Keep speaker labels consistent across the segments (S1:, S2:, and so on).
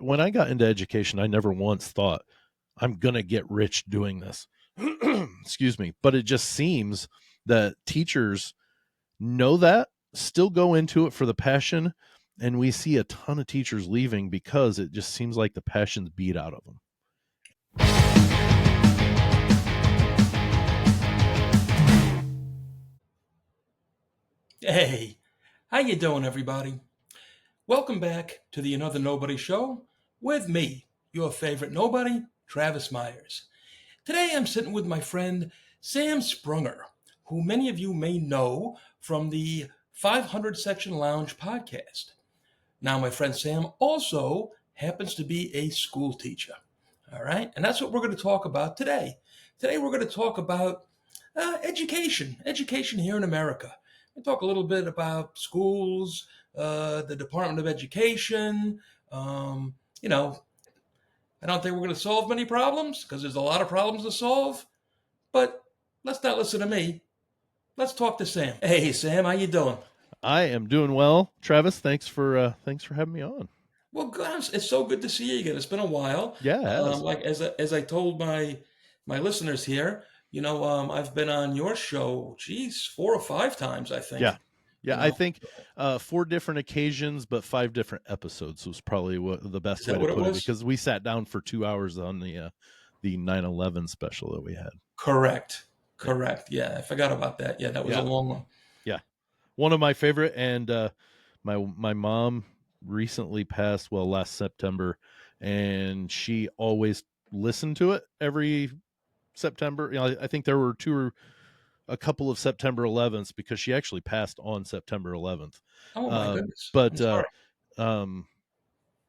S1: when I got into education, I never once thought I'm going to get rich doing this. Excuse me. But it just seems that teachers know that, still go into it for the passion. And we see a ton of teachers leaving because it just seems like the passion's beat out of them.
S2: Hey, how you doing, everybody? Welcome back to the Another Nobody Show with me, your favorite nobody, Travis Myers. Today I'm sitting with my friend Sam Sprunger, who many of you may know from the 500 Section Lounge podcast. Now, my friend Sam also happens to be a school teacher. All right, and that's what we're going to talk about today. Today we're going to talk about education here in America. We talk a little bit about schools, the Department of Education. Um, you know, I don't think we're going to solve many problems because there's a lot of problems to solve. But let's not listen to me. Let's talk to Sam. Hey, Sam, how you doing?
S1: I am doing well, Travis. Thanks for having me on.
S2: Well, gosh, it's so good to see you again. It's been a while.
S1: Yeah, it has.
S2: Like as I told my listeners here, I've been on your show, geez, 4 or 5 times, I
S1: Yeah,
S2: think.
S1: yeah.
S2: You
S1: I
S2: know,
S1: think 4 different occasions, but 5 different episodes was probably the
S2: is
S1: best way
S2: that
S1: to
S2: what it
S1: put it,
S2: was?
S1: because we sat down for 2 hours on the 9/11 special that we had.
S2: Correct.
S1: Yeah,
S2: Correct. Yeah, I forgot about that. Yeah, that was a
S1: yeah,
S2: long one.
S1: yeah. One of my favorite, and my mom recently passed, well, last September, and she always listened to it every September. I think there were a couple of September 11th, because she actually passed on September 11th.
S2: Oh my goodness. I'm
S1: But
S2: sorry.
S1: um,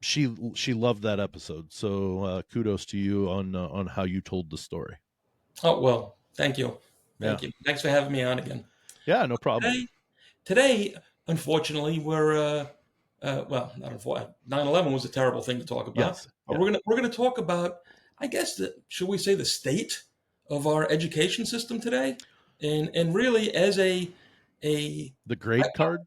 S1: she loved that episode. So kudos to you on how you told the story.
S2: Oh well, thank you.
S1: Yeah,
S2: Thank you. Thanks for having me on again.
S1: yeah, no problem.
S2: Today, unfortunately, we're well, not unfortunately. 9/11 was a terrible thing to talk about,
S1: Yes,
S2: but
S1: yeah,
S2: we're gonna talk about, I guess, should we say, the state of our education system today, and really as a
S1: the
S2: I,
S1: grade card,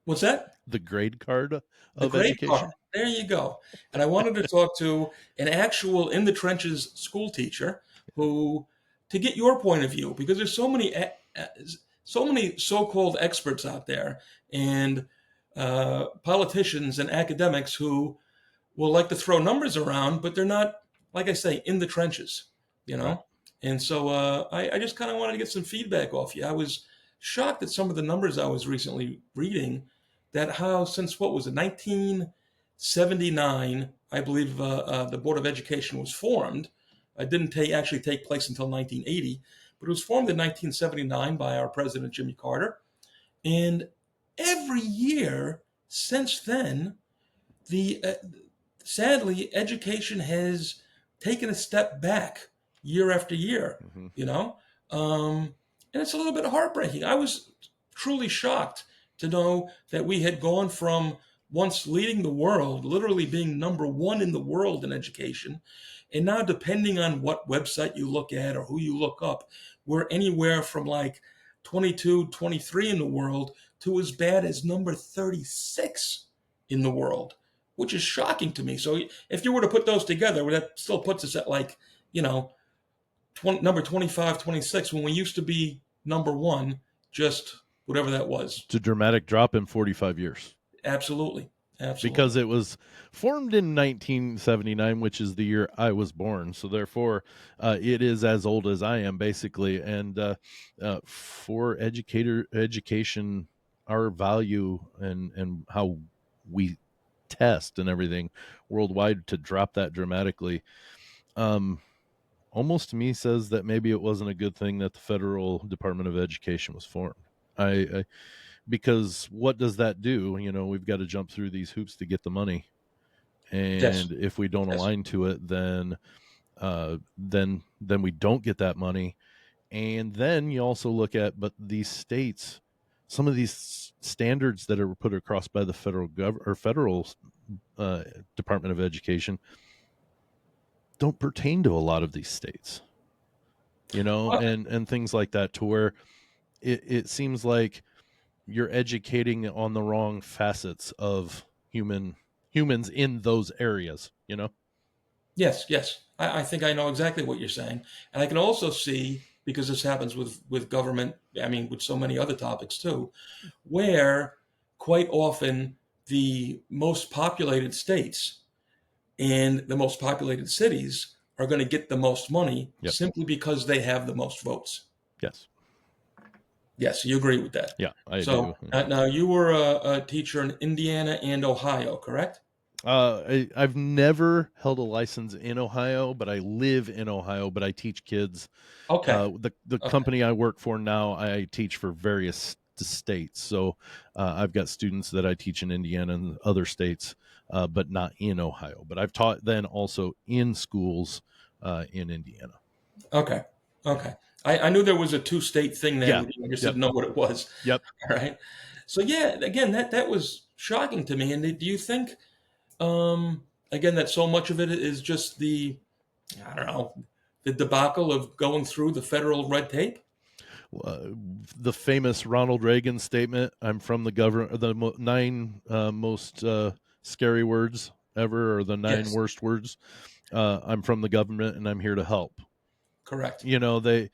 S2: what's that?
S1: the grade card
S2: The
S1: of
S2: grade card.
S1: education.
S2: There you go. And I wanted to talk to an actual in the trenches school teacher who, to get your point of view, because there's so many so-called experts out there and politicians and academics who will like to throw numbers around, but they're not, like I say, in the trenches, you
S1: Right.
S2: know? And so I just kind of wanted to get some feedback off you. I was shocked at some of the numbers I was recently reading, that how since what was it, 1979, I believe the Board of Education was formed. It didn't actually take place until 1980, but it was formed in 1979 by our president, Jimmy Carter. And every year since then, the sadly, education has taken a step back year after year,
S1: Mm-hmm.
S2: you know? And it's a little bit heartbreaking. I was truly shocked to know that we had gone from once leading the world, literally being number one in the world in education, and now, depending on what website you look at or who you look up, we're anywhere from like 22, 23 in the world to as bad as number 36 in the world, which is shocking to me. So if you were to put those together, that still puts us at like, you know, number 25, 26, when we used to be number one, just whatever that was.
S1: It's a dramatic drop in 45 years,
S2: Absolutely. Absolutely.
S1: because it was formed in 1979, which is the year I was born. So therefore, it is as old as I am, basically. And for education, our value and how we test and everything worldwide, to drop that dramatically, um, almost to me says that maybe it wasn't a good thing that the Federal Department of Education was formed. I Because what does that do? We've got to jump through these hoops to get the money,
S2: Yes.
S1: and if we don't
S2: Yes.
S1: align to it, then we don't get that money. And then you also look at, but these states, some of these standards that are put across by the federal uh, Department of Education don't pertain to a lot of these states,
S2: Well,
S1: and things like that, to where it seems like you're educating on the wrong facets of humans in those areas. you know?
S2: Yes, yes. I think I know exactly what you're saying. And I can also see, because this happens with government, I mean, with so many other topics too, where quite often the most populated states and the most populated cities are going to get the most money
S1: Yep.
S2: simply because they have the most votes.
S1: Yes.
S2: Yes, you agree with that.
S1: Yeah, I
S2: So
S1: do.
S2: now you were a teacher in Indiana and Ohio, correct?
S1: I've never held a license in Ohio, but I live in Ohio, but I teach kids.
S2: Okay.
S1: The
S2: Okay.
S1: company I work for now, I teach for various states. So I've got students that I teach in Indiana and other states, but not in Ohio. But I've taught then also in schools in Indiana.
S2: Okay.
S1: Yeah.
S2: Okay. I knew there was a two-state thing there
S1: Yeah.
S2: with you. I just
S1: Yep.
S2: didn't know what it was.
S1: Yep.
S2: All right. So yeah, again, that was shocking to me. And do you think, again, that so much of it is just I don't know, the debacle of going through the federal red tape?
S1: uh, the famous Ronald Reagan statement, "I'm from the government." The nine most scary words ever, or the nine
S2: Yes.
S1: worst words. I'm from the government, and I'm here to help.
S2: Correct.
S1: You know, the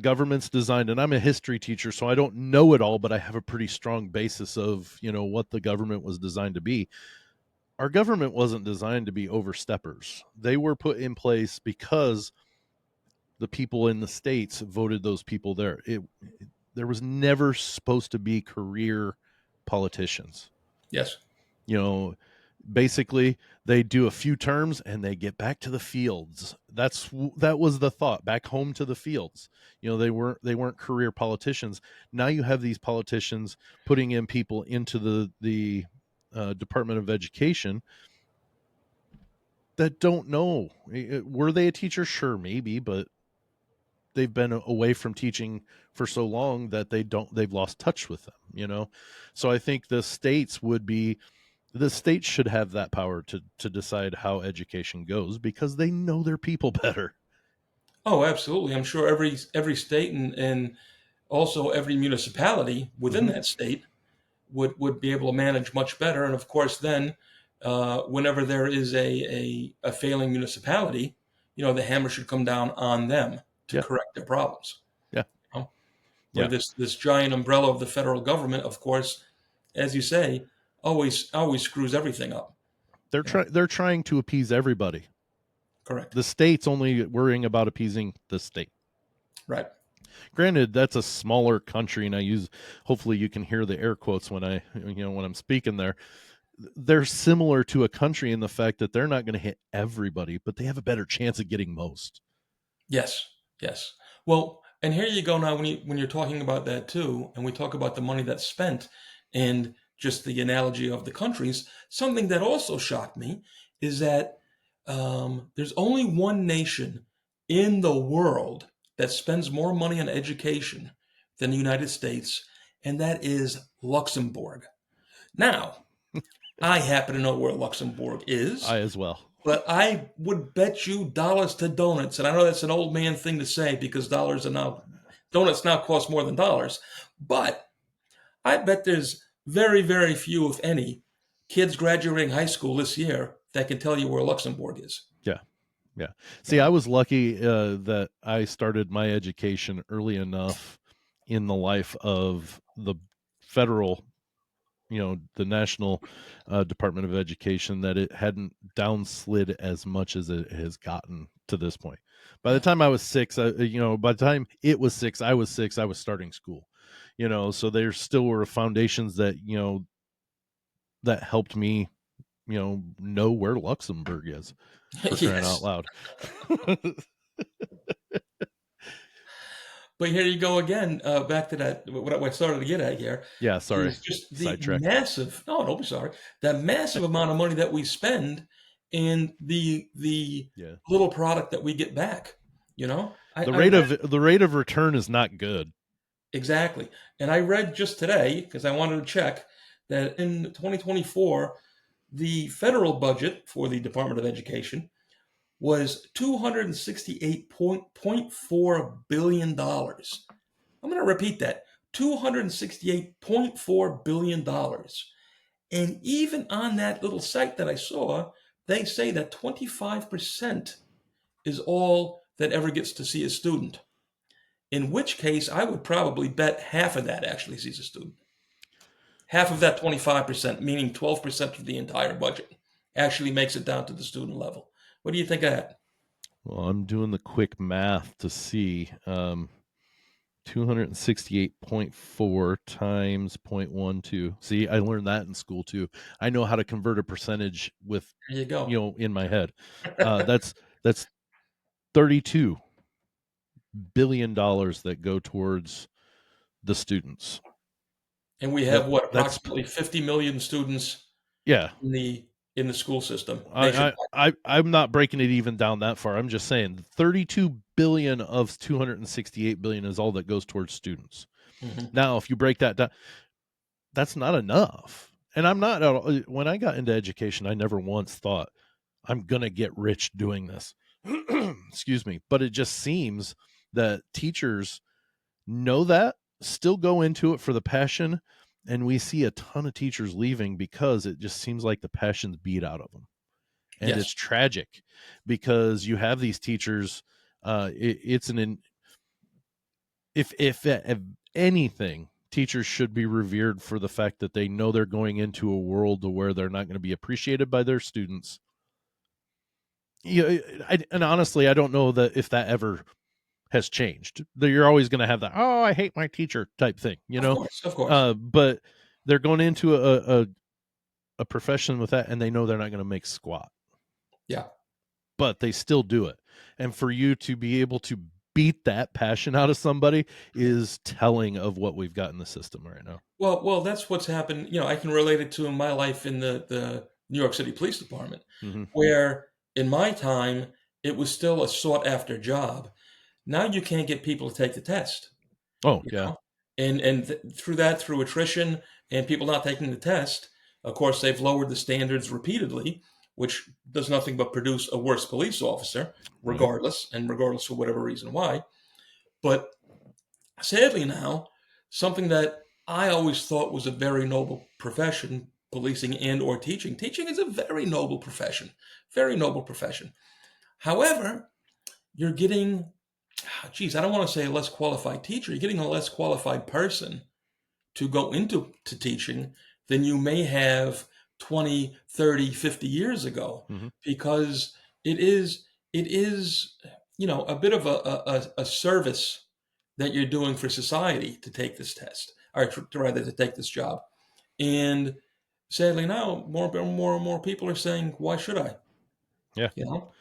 S1: government's designed, and I'm a history teacher, so I don't know it all, but I have a pretty strong basis of what the government was designed to be. Our government wasn't designed to be oversteppers. They were put in place because the people in the states voted those people there. There was never supposed to be career politicians.
S2: Yes.
S1: You know, basically they do a few terms and they get back to the fields. That was the thought, back home to the fields. They weren't career politicians. Now you have these politicians putting in people into the Department of Education that don't know. Were they a teacher? Sure, maybe, but they've been away from teaching for so long that they've lost touch with them. So I think the states should have that power to decide how education goes because they know their people better.
S2: Oh, absolutely. I'm sure every state and also every municipality within
S1: Hmm.
S2: that state would be able to manage much better. And of course, then whenever there is a failing municipality, the hammer should come down on them to
S1: Yeah.
S2: correct their problems.
S1: Yeah.
S2: You know? Where
S1: Yeah.
S2: this giant umbrella of the federal government, of course, as you say, always screws everything up.
S1: they're
S2: You know,
S1: trying they're trying to appease everybody.
S2: correct.
S1: The state's only worrying about appeasing the state.
S2: Right.
S1: Granted, that's a smaller country, and hopefully you can hear the air quotes when I'm speaking there. They're similar to a country in the fact that they're not going to hit everybody, but they have a better chance of getting most.
S2: Yes, yes. Well, and here you go now when you're talking about that too, and we talk about the money that's spent and just the analogy of the countries. Something that also shocked me is that there's only one nation in the world that spends more money on education than the United States, and that is Luxembourg. Now, I happen to know where Luxembourg is.
S1: I as well.
S2: But I would bet you dollars to donuts, and I know that's an old man thing to say because donuts now cost more than dollars. But I bet there's very, very few, if any, kids graduating high school this year that can tell you where Luxembourg is.
S1: Yeah. Yeah.
S2: You
S1: See, I
S2: know?
S1: was lucky that I started my education early enough in the life of the federal, the National Department of Education, that it hadn't downslid as much as it has gotten to this point. By the
S2: Yeah.
S1: time I was six, by the time it was six, I was six, I was starting school. So there still were foundations that helped me, know where Luxembourg is, for crying out
S2: Yes.
S1: loud.
S2: But here you go again, back to that, what I started to get at here
S1: Yeah, sorry.
S2: is just the
S1: Sidetracked.
S2: massive, no, don't be sorry, the massive amount of money that we spend and the
S1: Yeah.
S2: little product that we get back.
S1: The
S2: I
S1: rate
S2: read
S1: of the rate of return is not good.
S2: exactly. And I read just today, because I wanted to check, that in 2024, the federal budget for the Department of Education was $268.4 billion. dollars. I'm going to repeat that, $268.4 billion. dollars. And even on that little site that I saw, they say that 25% is all that ever gets to see a student. In which case, I would probably bet half of that actually sees a student. Half of that 25%, meaning 12% of the entire budget, actually makes it down to the student level. What do you think of that?
S1: Well, I'm doing the quick math to see. 268.4 times 0.12. See, I learned that in school too. I know how to convert a percentage with,
S2: There you go.
S1: in my head. That's $32 billion that go towards the students.
S2: And we have
S1: That
S2: what,
S1: that's
S2: approximately 50 million students
S1: yeah.
S2: in the school system
S1: I,
S2: nationwide.
S1: I'm not breaking it even down that far. I'm just saying 32 billion of 268 billion is all that goes towards students.
S2: Mhm.
S1: Now, if you break that down, that's not enough. And I'm not when I got into education, I never once thought I'm going to get rich doing this. Excuse me, but it just seems that teachers know that, still go into it for the passion, and we see a ton of teachers leaving because it just seems like the passion's beat out of them. And
S2: Yes.
S1: it's tragic because you have these teachers it's an if anything, teachers should be revered for the fact that they know they're going into a world where they're not going to be appreciated by their students. And honestly, I don't know that if that ever has changed. You're always going to have that, oh, I hate my teacher type thing,
S2: Of course. Of course.
S1: But they're going into a profession with that, and they know they're not going to make squat,
S2: Yeah.
S1: but they still do it. And for you to be able to beat that passion out of somebody is telling of what we've got in the system right now.
S2: Well, that's what's happened. I can relate it to my life in the New York City Police Department,
S1: Mm-hmm.
S2: where in my time it was still a sought after job. Now you can't get people to take the test,
S1: Oh
S2: you
S1: yeah.
S2: know, and through attrition and people not taking the test, of course they've lowered the standards repeatedly, which does nothing but produce a worse police officer,
S1: Right.
S2: regardless for whatever reason why. But sadly now, something that I always thought was a very noble profession, policing and or teaching. Teaching is a very noble profession, very noble profession. However, you're getting, geez, I don't want to say a less qualified teacher. You're getting a less qualified person to go into teaching than you may have 20, 30, 50 years ago,
S1: Mm-hmm.
S2: because it is a bit of a service that you're doing for society to take this test, or rather to take this job. And sadly now, more and more people are saying, why should I?
S1: Yeah.
S2: You know?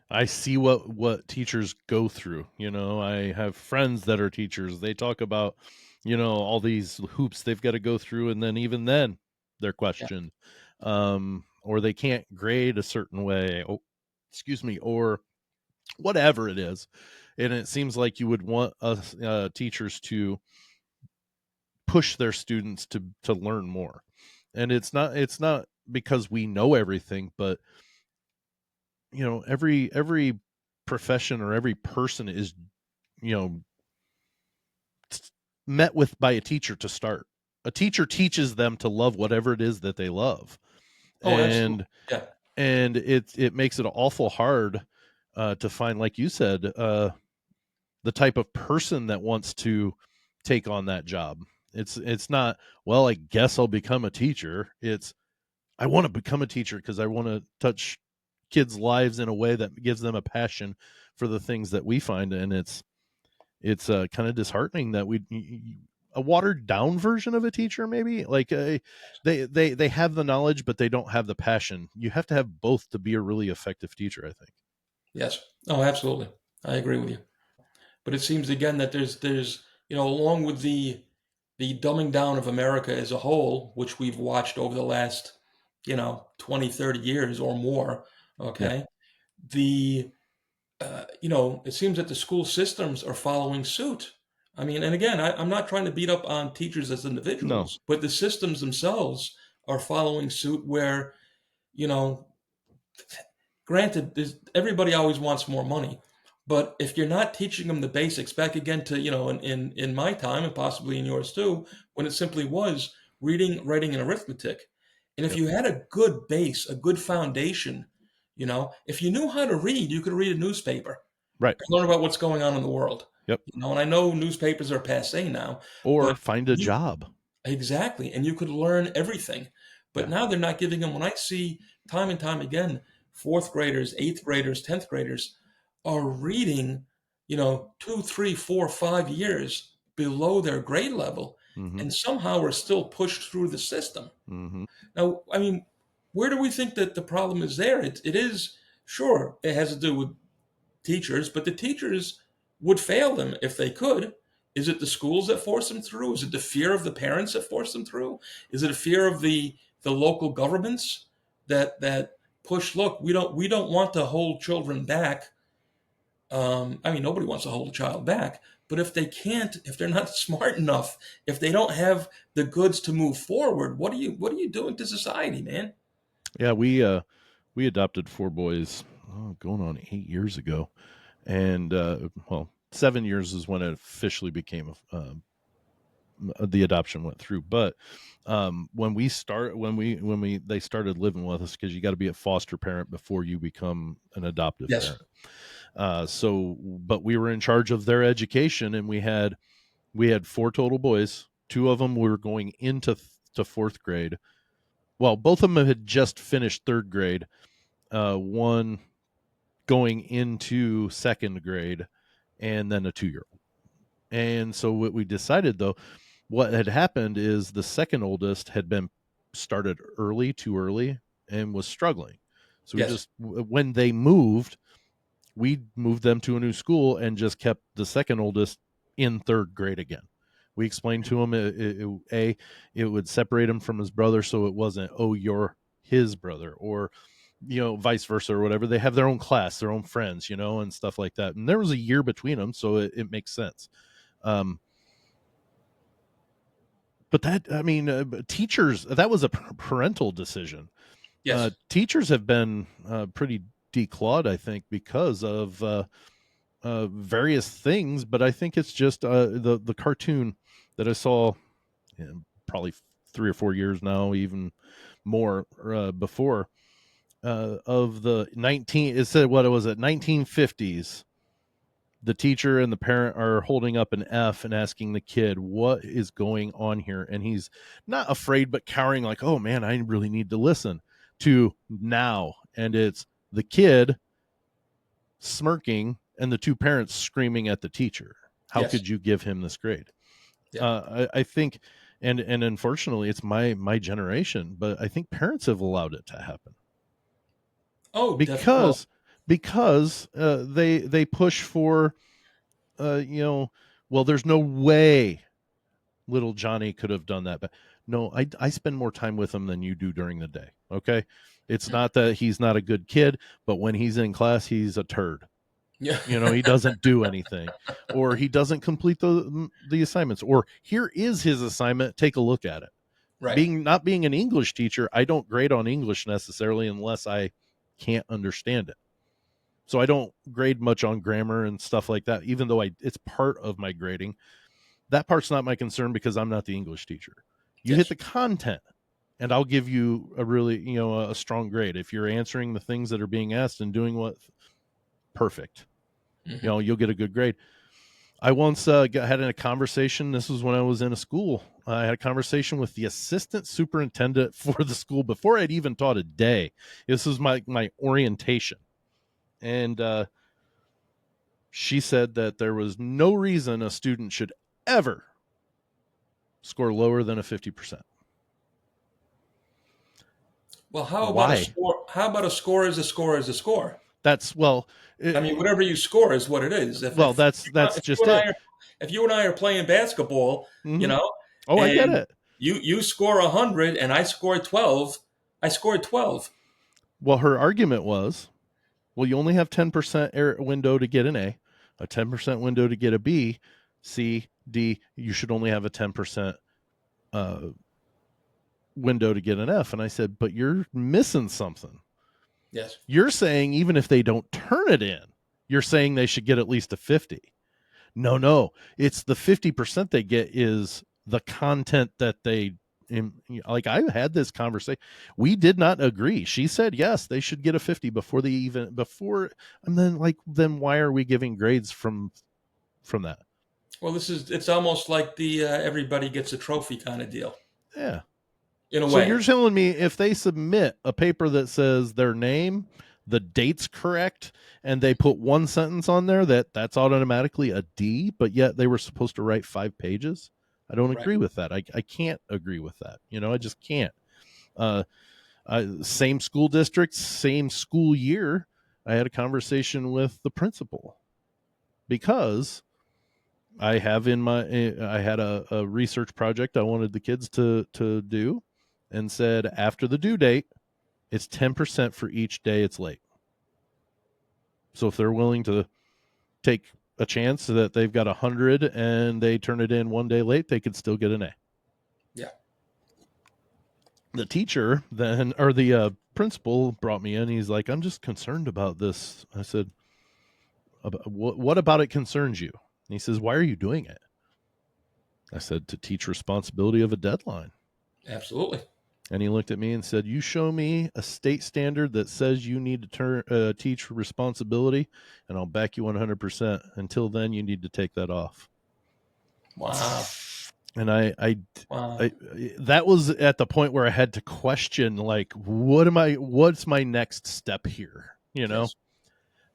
S1: I see what teachers go through. I have friends that are teachers. They talk about, all these hoops they've got to go through, and then even then they're
S2: Yeah.
S1: questioned. Or they can't grade a certain way. Oh, excuse me, or whatever it is. And it seems like you would want us teachers to push their students to learn more. And it's not because we know everything, but every profession or every person is you know met with by a teacher to start. A teacher teaches them to love whatever it is that they love,
S2: Oh, absolutely.
S1: and
S2: Yeah.
S1: it makes it awful hard to find, like you said, the type of person that wants to take on that job. It's not, well, I guess I'll become a teacher. It's, I want to become a teacher because I want to touch kids' lives in a way that gives them a passion for the things that we find, and it's kind of disheartening that a watered down version of a teacher, maybe, like they have the knowledge but they don't have the passion. You have to have both to be a really effective teacher, I think.
S2: Yes. Oh, absolutely. I agree with you. But it seems again that there's along with the dumbing down of America as a whole, which we've watched over the last 20, 30 years or more.
S1: Yeah.
S2: Okay, the it seems that the school systems are following suit. I mean, and again, I'm not trying to beat up on teachers as
S1: No.
S2: individuals, but the systems themselves are following suit. Where you know granted, everybody always wants more money, but if you're not teaching them the basics, back again to in my time and possibly in yours too, when it simply was reading, writing, and arithmetic, and if
S1: Yep.
S2: you had a good base, a good foundation, You know, if you knew how to read, you could read a newspaper
S1: Right.
S2: and learn about what's going on in the world.
S1: Yep.
S2: You know, and I know newspapers are passé now, but
S1: Or find a
S2: you
S1: job.
S2: exactly, and you could learn everything. But
S1: Yeah.
S2: now they're not giving them. When I see time and time again, fourth graders, eighth graders, 10th graders are reading, 2, 3, 4, 5 years below their grade level,
S1: Mm-hmm.
S2: and somehow are still pushed through the system.
S1: Mm-hmm.
S2: Now, I mean, where do we think that the problem is there? It is, sure, it has to do with teachers, but the teachers would fail them if they could. Is it the schools that force them through? Is it the fear of the parents that force them through? Is it a fear of the local governments that push? Look, we don't want to hold children back. I mean, nobody wants to hold a child back, but if they can't, if they're not smart enough, if they don't have the goods to move forward, what are you doing to society, man?
S1: Yeah, we adopted 4 boys, going on 8 years ago, and well, 7 years is when it officially became the adoption went through. But when we they started living with us, because you got to be a foster parent before you become an adoptive
S2: Yes,
S1: parent. But we were in charge of their education, and we had 4 total boys. 2 of them were going into to fourth grade. Well, both of them had just finished third grade. One going into second grade, and then a 2 year old. And so what we decided, though, what had happened is the second oldest had been started early, too early, and was struggling. So we
S2: yes,
S1: just, when they moved, we moved them to a new school and just kept the second oldest in third grade again. We explained to him it would separate him from his brother, so it wasn't, oh, you're his brother, or vice versa, or whatever. They have their own class, their own friends, and stuff like that. And there was a year between them, so it makes sense. Um, but that, I mean, teachers, that was a parental decision.
S2: yes,
S1: Teachers have been pretty declawed, I think, because of various things. But I think it's just the cartoon that I saw, probably 3 or 4 years now, even more, before, of the 19. It said, what it was, at 1950s. The teacher and the parent are holding up an F and asking the kid, what is going on here? And he's not afraid, but cowering, like, oh man, I really need to listen, to now. And it's the kid smirking and the 2 parents screaming at the teacher. How
S2: yes,
S1: could you give him this grade?
S2: yeah.
S1: I think, and unfortunately, it's my generation, but I think parents have allowed it to happen
S2: Oh, definitely. Well,
S1: because they push for, uh, you know, well, there's no way little Johnny could have done that. But no, I spend more time with him than you do during the day. Okay. It's not that he's not a good kid, but when he's in class, he's a turd.
S2: yeah,
S1: He doesn't do anything, or he doesn't complete the assignments, or here is his assignment. Take a look at it.
S2: right.
S1: Not being an English teacher, I don't grade on English necessarily unless I can't understand it. So I don't grade much on grammar and stuff like that, even though it's part of my grading. That part's not my concern because I'm not the English teacher. You hit
S2: Yes.
S1: the content, and I'll give you a really, a strong grade. If you're answering the things that are being asked and doing what, perfect.
S2: Hmm.
S1: You'll get a good grade. I once had a conversation. This was when I was in a school. I had a conversation with the assistant superintendent for the school before I'd even taught a day. This was my orientation. And she said that there was no reason a student should ever score lower than a 50%.
S2: Well, how about a
S1: Why?
S2: score? How about a score is a score is a score?
S1: That's, well,
S2: I mean, whatever you score is what it is. If
S1: well,
S2: if
S1: that's
S2: if you
S1: just
S2: and I
S1: it.
S2: are if you and I are playing basketball, you
S1: Hmm.
S2: know,
S1: Oh, I get
S2: and
S1: it.
S2: you score 100 and I score 12, I scored 12.
S1: Well, her argument was, well, you only have 10% window to get an a 10% window to get a B, C, D. You should only have a 10% uh, window to get an F. And I said, but you're missing something.
S2: Yes.
S1: You're saying even if they don't turn it in, you're saying they should get at least a 50. No, it's the 50% they get is the content that they like I had this conversation. We did not agree. She said yes, they should get a 50 before they even before. And then like, then why are we giving grades from that?
S2: Well, it's almost like the everybody gets a trophy kind of deal
S1: Yeah.
S2: in a
S1: So
S2: way.
S1: you're telling me if they submit a paper that says their name, the date's correct, and they put one sentence on there, that's automatically a D, but yet they were supposed to write 5 pages? I don't
S2: Right.
S1: agree with that. I can't agree with that. I just can't. Uh, Same school district, same school year. I had a conversation with the principal because I had a research project I wanted the kids to do, and said after the due date it's 10% for each day it's late. So if they're willing to take a chance that they've got 100 and they turn it in one day late, they could still get an A.
S2: Yeah.
S1: The teacher then, or the principal, brought me in. He's like, I'm just concerned about this. I said, what about it concerns you? And he says, why are you doing it? I said, to teach responsibility of a deadline.
S2: Absolutely.
S1: And he looked at me and said, you show me a state standard that says you need to teach responsibility, and I'll back you 100%. Until then, you need to take that off.
S2: Wow.
S1: And
S2: Wow.
S1: I that was at the point where I had to question, like, what's my next step here?
S2: Yes.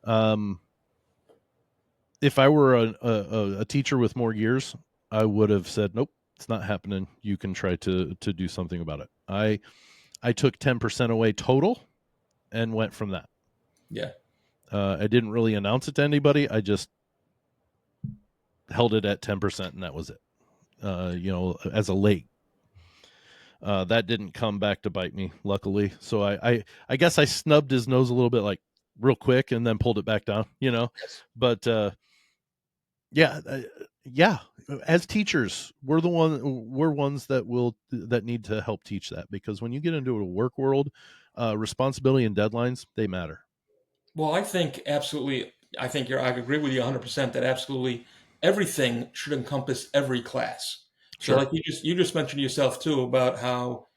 S1: Um, if I were a teacher with more years, I would have said, nope, it's not happening. You can try to do something about it. I took 10% away total and went from that.
S2: Yeah.
S1: I didn't really announce it to anybody. I just held it at 10%, and that was it. As a late. That didn't come back to bite me, luckily. So I guess I snubbed his nose a little bit, like real quick, and then pulled it back down.
S2: Yes.
S1: But yeah, yeah. As teachers, we're ones that need to help teach that, because when you get into a work world, responsibility and deadlines, they matter.
S2: Well, I think absolutely. I agree with you 100% that absolutely everything should encompass every class. So,
S1: Sure.
S2: like you just mentioned yourself too about how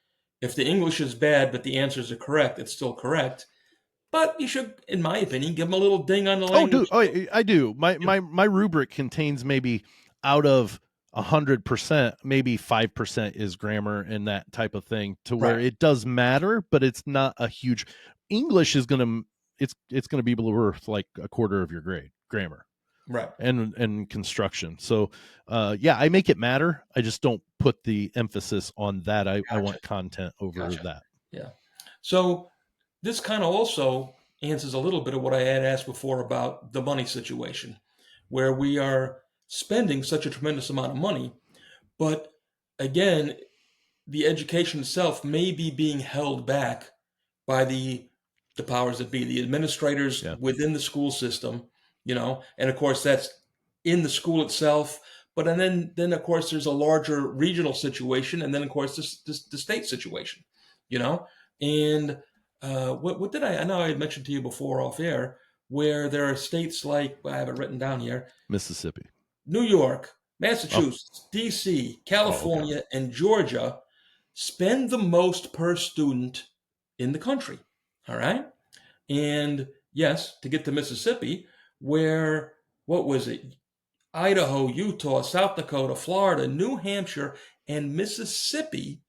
S2: if the English is bad but the answers are correct, it's still correct. But you should, in my opinion, give them a little ding on the
S1: Oh,
S2: language
S1: dude, oh,
S2: too.
S1: I do. My
S2: You know,
S1: my my rubric contains maybe out of 100%, maybe 5% is grammar and that type of thing, to where
S2: right.
S1: it does matter, but it's not a huge. English is gonna it's gonna be worth like a quarter of your grade, grammar
S2: Right.
S1: and construction. So, yeah, I make it matter. I just don't put the emphasis on that. I
S2: Gotcha.
S1: want content over
S2: Gotcha.
S1: that.
S2: Yeah. So this kind of also answers a little bit of what I had asked before about the money situation, where we are spending such a tremendous amount of money, but again, the education itself may be being held back by the powers that be, the administrators
S1: Yeah,
S2: within the school system, and of course that's in the school itself. But and then of course there's a larger regional situation, and then of course the state situation, you know. And what did I know I had mentioned to you before off air, where there are states like I have it written down here:
S1: Mississippi.
S2: New York,
S1: Oh,
S2: Massachusetts, D.C.,
S1: oh, okay.
S2: California, and Georgia spend the most per student in the country. All right. And yes, to get to Mississippi, where, what was it? Idaho, Utah, South Dakota, Florida, New Hampshire, and Mississippi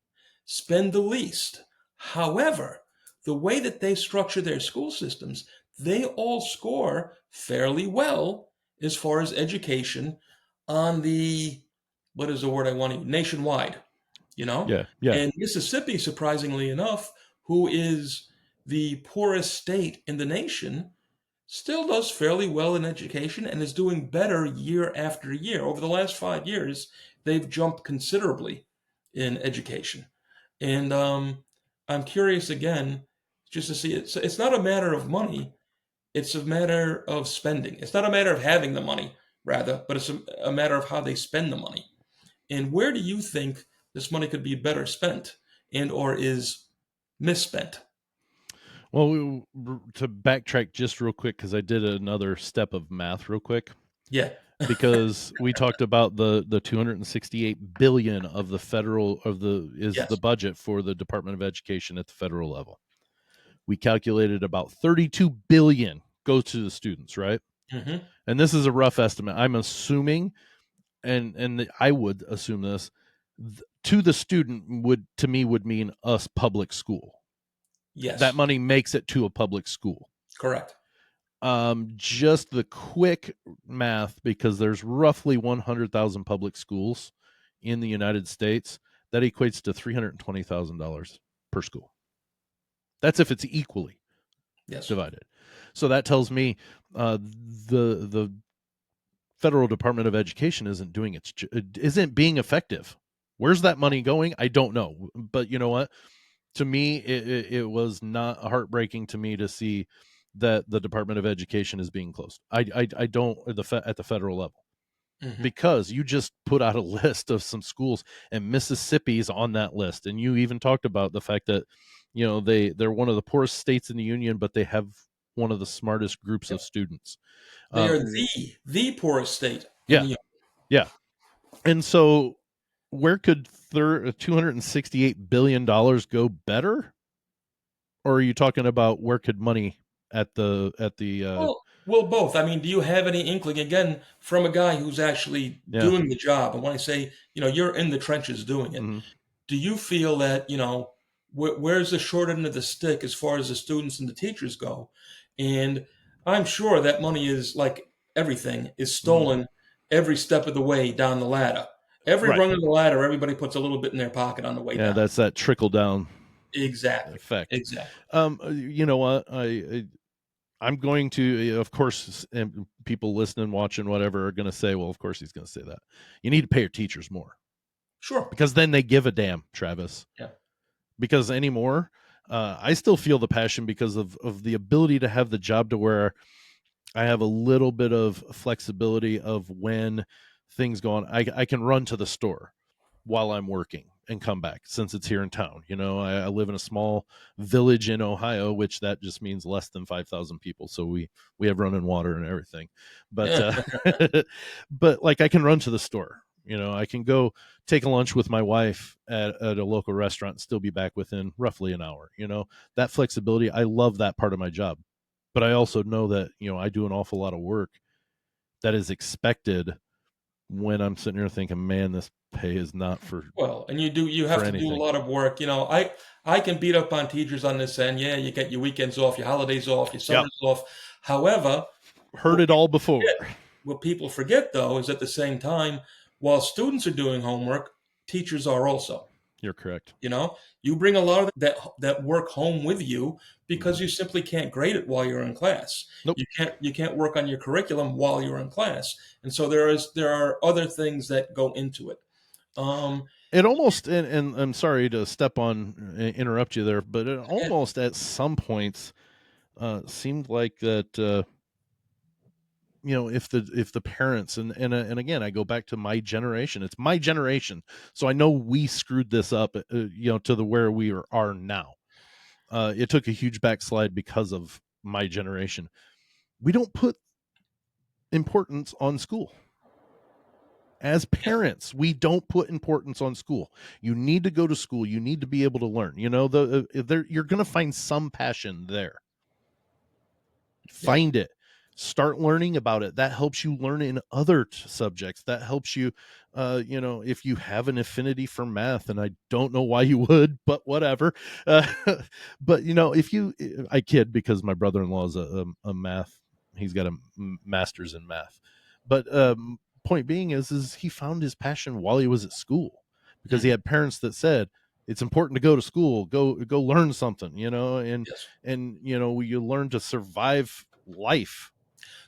S2: spend the least. However, the way that they structure their school systems, they all score fairly well as far as education on the, what is the word I want to use, nationwide, you know?
S1: Yeah, yeah.
S2: And Mississippi, surprisingly enough, who is the poorest state in the nation, still does fairly well in education and is doing better year after year. Over the last 5 years, they've jumped considerably in education. And I'm curious again, just to see it's not a matter of money, it's a matter of spending. It's not a matter of having the money, rather, but it's a matter of how they spend the money. And where do you think this money could be better spent and or is misspent?
S1: Well, to backtrack just real quick, because I did another step of math real quick.
S2: Yeah.
S1: because we talked about the 268 billion of the federal of the is the
S2: Yes.
S1: budget for the Department of Education at the federal level. We calculated about 32 billion goes to the students, right?
S2: Hmm.
S1: And this is a rough estimate. I'm assuming, and I would assume this, to the student would to me would mean us public school. That
S2: Yes.
S1: money makes it to a public school.
S2: Correct.
S1: Just the quick math, because there's roughly 100,000 public schools in the United States, that equates to $320,000 per school. That's if it's equally
S2: Yes.
S1: divided. So that tells me the federal Department of Education isn't being effective. Where's that money going? I don't know. But you know what? To me, it was not heartbreaking to me to see that the Department of Education is being closed. I don't at the federal level,
S2: Hmm.
S1: because you just put out a list of some schools, and Mississippi's on that list, and you even talked about the fact that they're one of the poorest states in the union, but they have one of the smartest groups of students.
S2: They are
S1: Um,
S2: the poorest state in
S1: yeah,
S2: the.
S1: yeah, and so where could 268 billion dollars go better? Or are you talking about where could money at the
S2: Well, both. I mean, do you have any inkling again from a guy who's actually
S1: yeah.
S2: doing the job? And when I say, you're in the trenches doing it,
S1: Mhm.
S2: do you feel that, where's the short end of the stick as far as the students and the teachers go? And I'm sure that money is like everything is
S1: Mhm.
S2: stolen every step of the way down the ladder. Every
S1: Right.
S2: rung of the ladder, everybody puts a little bit in their pocket on the way
S1: Yeah,
S2: down.
S1: that's that trickle down
S2: Exactly.
S1: effect.
S2: Exactly.
S1: You know what? I'm going to, of course, and people listening, watching, whatever, are going to say, well, of course he's going to say that. You need to pay your teachers more,
S2: Sure.
S1: because then they give a damn, Travis.
S2: Yeah.
S1: Because anymore, I still feel the passion because of the ability to have the job to where I have a little bit of flexibility of when things go on. I can run to the store while I'm working and come back, since it's here in town. I live in a small village in Ohio, which that just means less than 5,000 people. So we have running water and everything. But
S2: Yeah.
S1: but like, I can run to the store. I can go take a lunch with my wife at a local restaurant and still be back within roughly an hour. That flexibility, I love that part of my job. But I also know that I do an awful lot of work that is expected, when I'm sitting here thinking, man, this pay is not
S2: Well, and you
S1: for
S2: have to do a
S1: anything.
S2: lot of work. I can beat up on teachers on this end. Yeah, you get your weekends off, your holidays off, your
S1: Yep.
S2: summers off. However,
S1: Heard
S2: what
S1: it all
S2: people
S1: before.
S2: forget, what people forget though is at the same time, while students are doing homework, teachers are also.
S1: You're correct.
S2: You know, you bring a lot of that work home with you
S1: Mhm.
S2: because you simply can't grade it while you're in class.
S1: Nope.
S2: You can't work on your curriculum while you're in class, and so there are other things that go into it. Um,
S1: It almost, and I'm sorry to step on, interrupt you there, but it
S2: yeah,
S1: almost at some points seemed like that. If the parents, and again, I go back to my generation. It's my generation, so I know we screwed this up. To the where we are now. It took a huge backslide because of my generation. We don't put importance on school. As
S2: yeah,
S1: parents, we don't put importance on school. You need to go to school. You need to be able to learn. You're going to find some passion there.
S2: yeah,
S1: Find it. Start learning about it. That helps you learn in other subjects. That helps you, if you have an affinity for math, and I don't know why you would, but whatever. Uh, but if you, I kid, because my brother-in-law is a math. He's got a master's in math. But point being is he found his passion while he was at school, because he
S2: mhm,
S1: had parents that said it's important to go to school, go learn something, and
S2: yes.
S1: you learn to survive life,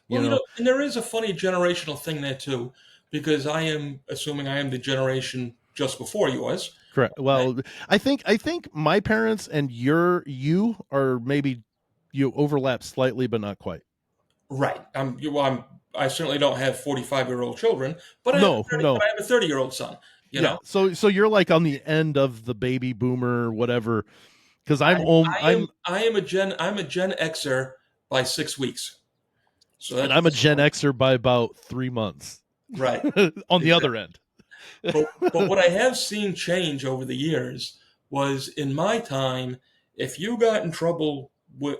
S1: you
S2: Well,
S1: know
S2: and there is a funny generational thing there too, because I am assuming I am the generation just before yours.
S1: correct. Well, I think my parents and you are, maybe you overlap slightly, but not quite.
S2: Right. I certainly don't have 45-year-old children, but
S1: No, no.
S2: I have a 30-year-old son. You
S1: Yeah,
S2: know,
S1: so you're like on the end of the baby boomer, whatever, because
S2: I
S1: I'm
S2: I am a Gen Xer by 6 weeks. So
S1: And
S2: that's
S1: I'm a Gen Xer by about 3 months
S2: right.
S1: on the other
S2: Exactly.
S1: end.
S2: But what I have seen change over the years was in my time, if you got in trouble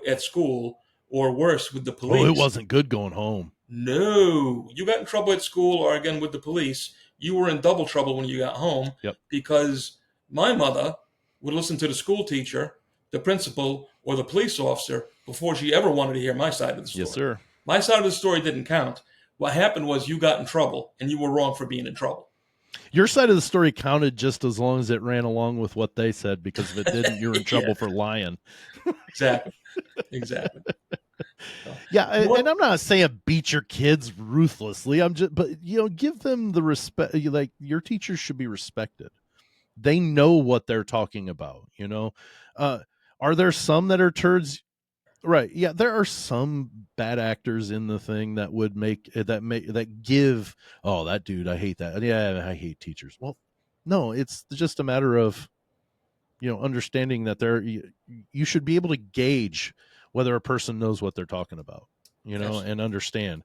S2: at school or worse with the
S1: Oh, it
S2: police,
S1: wasn't good going home.
S2: no, you got in trouble at school or again with the police, you were in double trouble when you got home
S1: Yep.
S2: because my mother would listen to the school teacher, the principal, or the police officer before she ever wanted to hear my side of the
S1: Yes,
S2: story.
S1: sir.
S2: My side of the story didn't count. What happened was you got in trouble and you were wrong for being in trouble.
S1: Your side of the story counted just as long as it ran along with what they said, because if it didn't, you're in
S2: Yeah,
S1: trouble for lying.
S2: exactly. Exactly. So,
S1: Yeah,
S2: you know
S1: and
S2: what?
S1: I'm not saying beat your kids ruthlessly. I'm just, but give them the respect. Like, your teachers should be respected. They know what they're talking about. Uh, are there some that are turds? Right. Yeah, there are some bad actors in the thing that would that give, oh, that dude, I hate that. Yeah, I hate teachers. Well, no, it's just a matter of understanding that you should be able to gauge whether a person knows what they're talking about,
S2: Absolutely.
S1: and understand,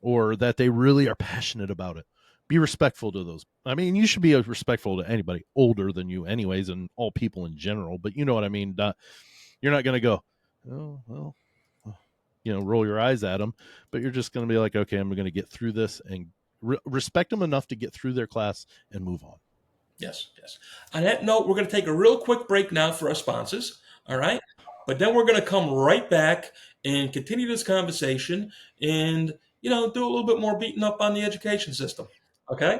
S1: or that they really are passionate about it. Be respectful to those. I mean, you should be respectful to anybody older than you anyways, and all people in general, but you know what I mean. You're not going to go, oh, well, roll your eyes at them, but you're just going to be like, okay, I'm going to get through this and respect them enough to get through their class and move on.
S2: Yes, yes. On that note, we're going to take a real quick break now for our sponsors. All right. But then we're going to come right back and continue this conversation and, do a little bit more beating up on the education system. Okay.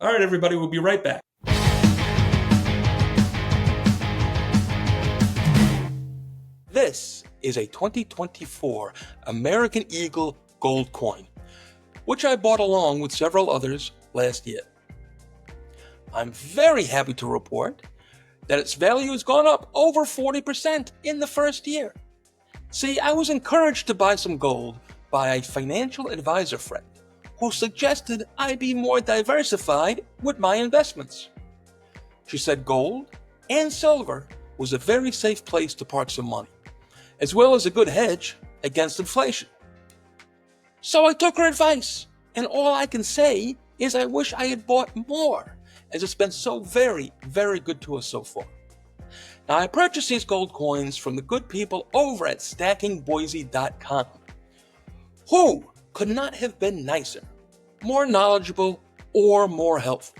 S2: All right, everybody. We'll be right back. This is a 2024 American Eagle gold coin, which I bought along with several others last year. I'm very happy to report that its value has gone up over 40% in the first year. See, I was encouraged to buy some gold by a financial advisor friend who suggested I be more diversified with my investments. She said gold and silver was a very safe place to park some money, as well as a good hedge against inflation. So I took her advice, and all I can say is I wish I had bought more, as it's been so very, very good to us so far. Now, I purchased these gold coins from the good people over at stackingboise.com, who could not have been nicer, more knowledgeable, or more helpful.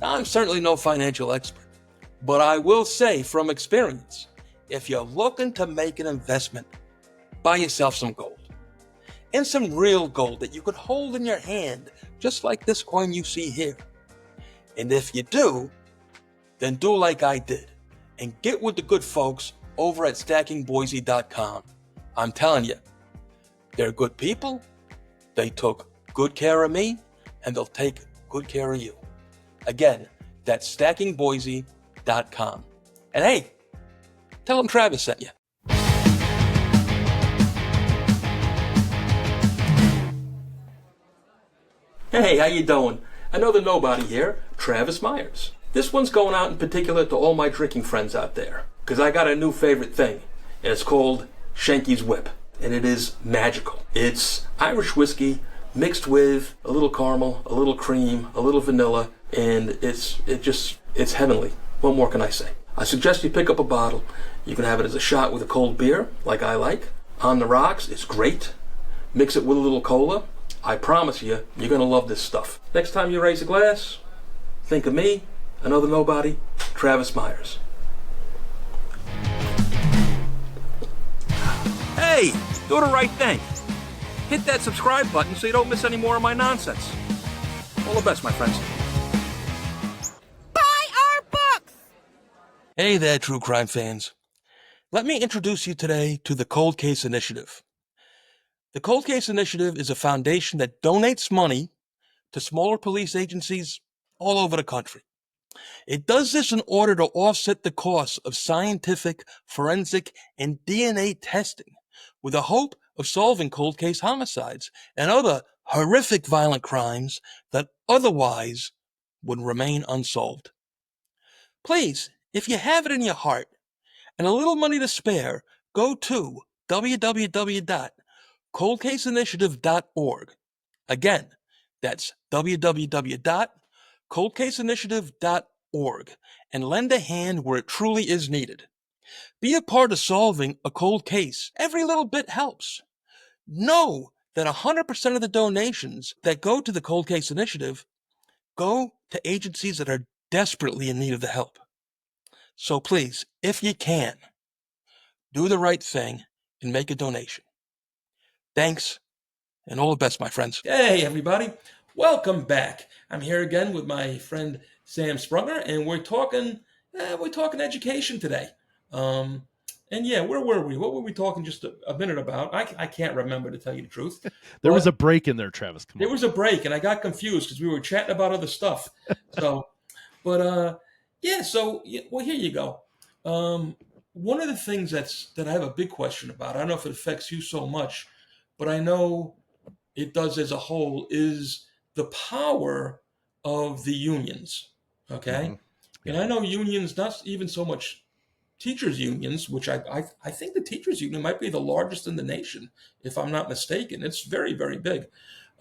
S2: Now, I'm certainly no financial expert, but I will say from experience, if you're looking to make an investment, buy yourself some gold. And some real gold that you could hold in your hand, just like this coin you see here. And if you do, then do like I did and get with the good folks over at stackingboise.com. I'm telling you, they're good people, they took good care of me, and they'll take good care of you. Again, that's stackingboise.com. And hey, tell them Travis sent you. Hey, how you doing? Another nobody here, Travis Myers. This one's going out in particular to all my drinking friends out there, because I got a new favorite thing, and it's called Shanky's Whip, and it is magical. It's Irish whiskey mixed with a little caramel, a little cream, a little vanilla, and it's heavenly. What more can I say? I suggest you pick up a bottle. You can have it as a shot with a cold beer, like I like. On the rocks, it's great. Mix it with a little cola. I promise you, you're going to love this stuff. Next time you raise a glass, think of me, another nobody, Travis Myers. Hey, do the right thing. Hit that subscribe button so you don't miss any more of my nonsense. All the best, my friends.
S3: Buy our books!
S2: Hey there, true crime fans. Let me introduce you today to the Cold Case Initiative. The Cold Case Initiative is a foundation that donates money to smaller police agencies all over the country. It does this in order to offset the costs of scientific, forensic, and DNA testing with the hope of solving cold case homicides and other horrific violent crimes that otherwise would remain unsolved. Please, if you have it in your heart and a little money to spare, go to www coldcaseinitiative.org. Again, that's www.coldcaseinitiative.org, and lend a hand where it truly is needed. Be a part of solving a cold case. Every little bit helps. Know that 100% of the donations that go to the Cold Case Initiative go to agencies that are desperately in need of the help. So please, if you can, do the right thing and make a donation. Thanks, and all the best, my friends. Hey, everybody. Welcome back. I'm here again with my friend Sam Sprunger, and we're talking education today. And yeah, where were we? What were we talking just a minute about? I can't remember, to tell you the truth.
S1: There was
S2: But
S1: a break in there, Travis. Come
S2: there
S1: on.
S2: was a break, and I got confused because we were chatting about other stuff. So, but yeah. So, well, here you go. Um, One of the things that I have a big question about. I don't know if it affects you so much, but I know it does as a whole, is the power of the unions. Okay.
S1: Hmm.
S2: And
S1: Yeah.
S2: I know unions, not even so much teachers unions, which I think the teachers union might be the largest in the nation, if I'm not mistaken. It's very, very big.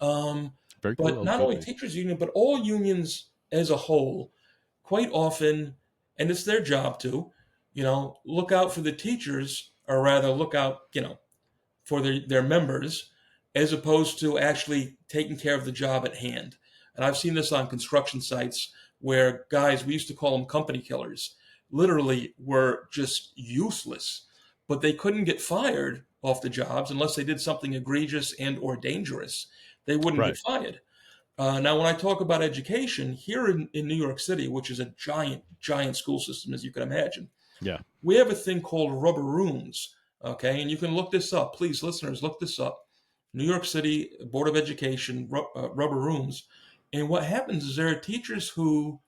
S2: Um,
S1: Very
S2: but
S1: well
S2: not
S1: could
S2: only
S1: be.
S2: teachers union, but all unions as a whole, quite often, and it's their job to, look out for the teachers, or rather look out, for their members, as opposed to actually taking care of the job at hand. And I've seen this on construction sites where guys, we used to call them company killers, literally were just useless, but they couldn't get fired off the jobs unless they did something egregious and or dangerous. They wouldn't get
S1: Right.
S2: fired. Now, when I talk about education here in New York City, which is a giant, giant school system, as you can imagine,
S1: Yeah.
S2: we have a thing called rubber rooms. Okay, and you can look this up. Please, listeners, look this up. New York City Board of Education rubber rooms. And what happens is there are teachers who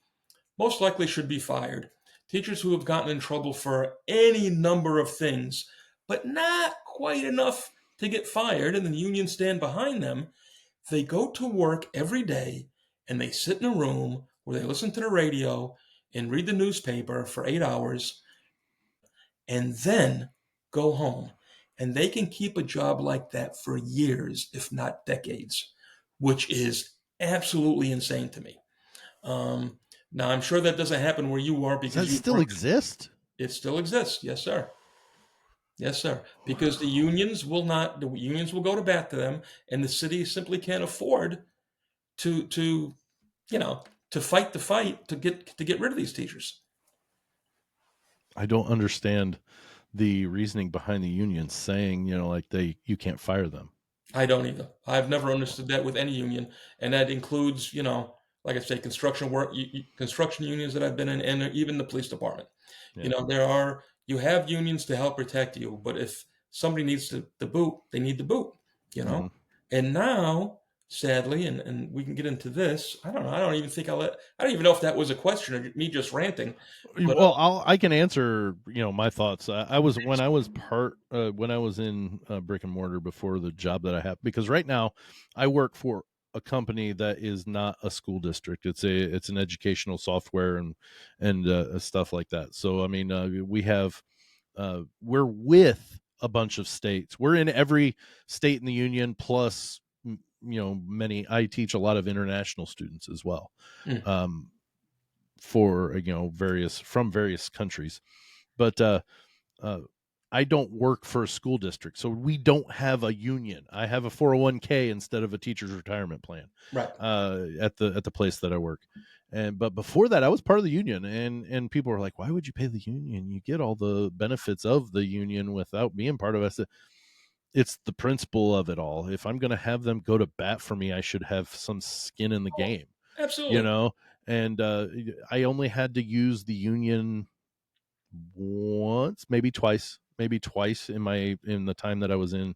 S2: most likely should be fired, teachers who have gotten in trouble for any number of things, but not quite enough to get fired, and the unions stand behind them. They go to work every day and they sit in a room where they listen to the radio and read the newspaper for 8 hours and then go home. And they can keep a job like that for years, if not decades, which is absolutely insane to me. Um, Now, I'm sure that doesn't happen where you are
S1: Does
S2: because
S1: that
S2: you
S1: still
S2: work.
S1: exist?
S2: It still exists. Yes, sir. Yes, sir. Because the unions will not, the unions will go to bat to them, and the city simply can't afford to you know, to fight the fight to get rid of these teachers.
S1: I don't understand the reasoning behind the union saying, like you can't fire them.
S2: I don't either. I've never understood that with any union, and that includes, like I say, construction work, construction unions that I've been in, and even the police department.
S1: Yeah.
S2: You have unions to help protect you, but if somebody needs the boot, they need the boot. You know,
S1: Hmm.
S2: and now, sadly, and we can get into this. I don't know. I don't even think I don't even know if that was a question or me just ranting, but
S1: Well, I can answer, my thoughts. I was when I was when I was in brick and mortar before the job that I have, because right now I work for a company that is not a school district. It's an educational software and stuff like that. So I mean, we're with a bunch of states. We're in every state in the union, plus many. I teach a lot of international students as well.
S2: mm,
S1: Um, for various countries, but uh I don't work for a school district, so we don't have a union. I have a 401k instead of a teacher's retirement plan
S2: right.
S1: at the place that I work. But before that I was part of the union, and people were like, why would you pay the union? You get all the benefits of the union without being part of it. I said, it's the principle of it all. If I'm going to have them go to bat for me, I should have some skin in the
S2: Oh,
S1: game, you
S2: absolutely.
S1: know and I only had to use the union once, maybe twice in the time that I was in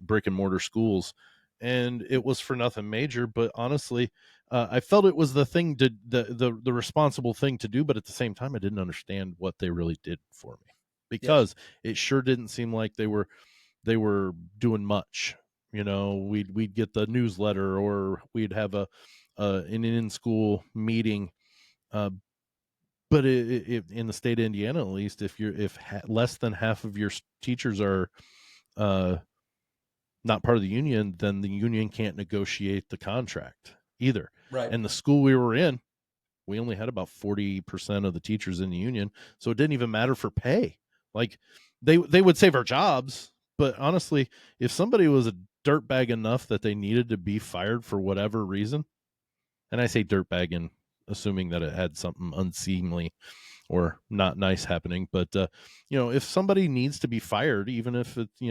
S1: brick and mortar schools, and it was for nothing major. But honestly, I felt it was the thing to the responsible thing to do. But at the same time, I didn't understand what they really did for me,
S2: Yes.
S1: because it sure didn't seem like they were doing much. We'd get the newsletter, or we'd have an in school meeting. uh, but in the state of Indiana, at least, if less than half of your teachers are uh, not part of the union, then the union can't negotiate the contract either.
S2: Right.
S1: And the school we were in, we only had about 40% of the teachers in the union, so it didn't even matter for pay. Like they would save our jobs, but honestly, if somebody was a dirtbag enough that they needed to be fired for whatever reason, and I say dirtbag in assuming that it had something unseemly or not nice happening, but if somebody needs to be fired, even if it's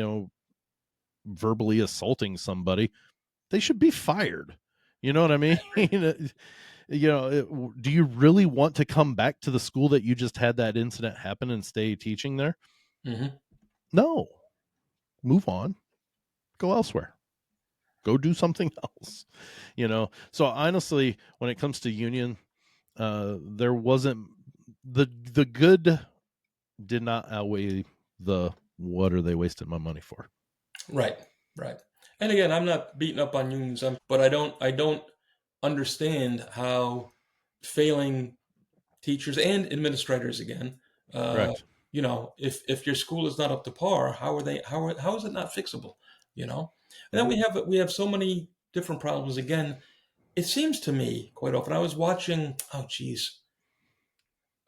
S1: verbally assaulting somebody, they should be fired. You know what I mean? Do you really want to come back to the school that you just had that incident happen and stay teaching there?
S2: Mm-hmm.
S1: No. Move on. Go elsewhere. Go do something else. So honestly, when it comes to union, there wasn't the good did not outweigh the what are they wasting my money for.
S2: Right. Right. And again, I'm not beating up on unions, but I don't understand how failing teachers and administrators again, uh,
S1: Correct.
S2: if your school is not up to par, how is it not fixable? And then
S1: Mhm.
S2: we have so many different problems. Again, it seems to me quite often. I was watching. Oh, geez,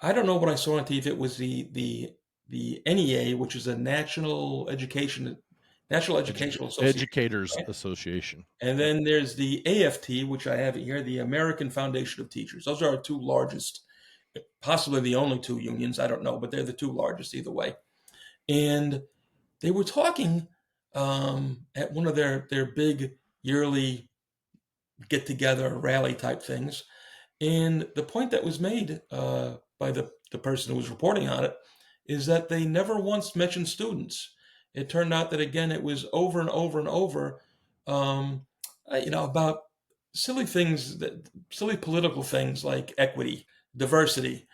S2: I don't know what I saw on TV. It was the NEA, which is a National Educational Association,
S1: Educators
S2: right?
S1: Association.
S2: And
S1: Yep.
S2: then there's the AFT, which I have here, the American Foundation of Teachers. Those are our two largest, possibly the only two unions. I don't know, but they're the two largest either way. And they were talking at one of their big yearly get together rally type things. And the point that was made by the person who was reporting on it is that they never once mentioned students. It turned out that, again, it was over and over and over, um, about silly things, silly political things like equity, diversity,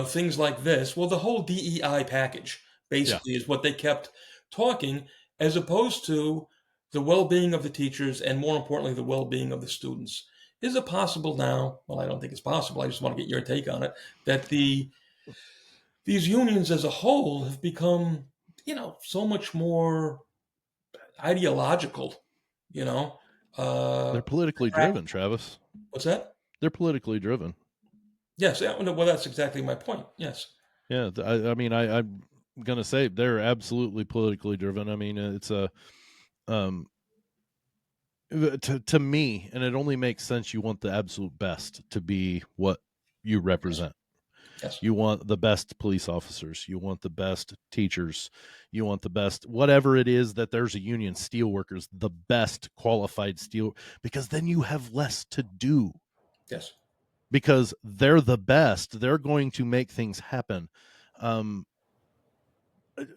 S2: things like this. Well, the whole DEI package
S1: Yeah.
S2: basically is what they kept talking, as opposed to the well-being of the teachers and, more importantly, the well-being of the students. Is it possible now? Well, I don't think it's possible. I just want to get your take on it. That these unions as a whole have become, so much more ideological. You know,
S1: They're politically driven, Travis.
S2: what's that?
S1: They're politically driven.
S2: Yes. Yeah, well, that's exactly my point. Yes.
S1: Yeah. I mean, I'm going to say they're absolutely politically driven. I mean, it's um, to me, and it only makes sense. You want the absolute best to be what you
S2: Yes.
S1: represent.
S2: Yes.
S1: You want the best police officers. You want the best teachers. You want the best, whatever it is that there's a union, steel workers, the best qualified steel, because then you have less to do
S2: Yes.
S1: because they're the best. They're going to make things happen. Um,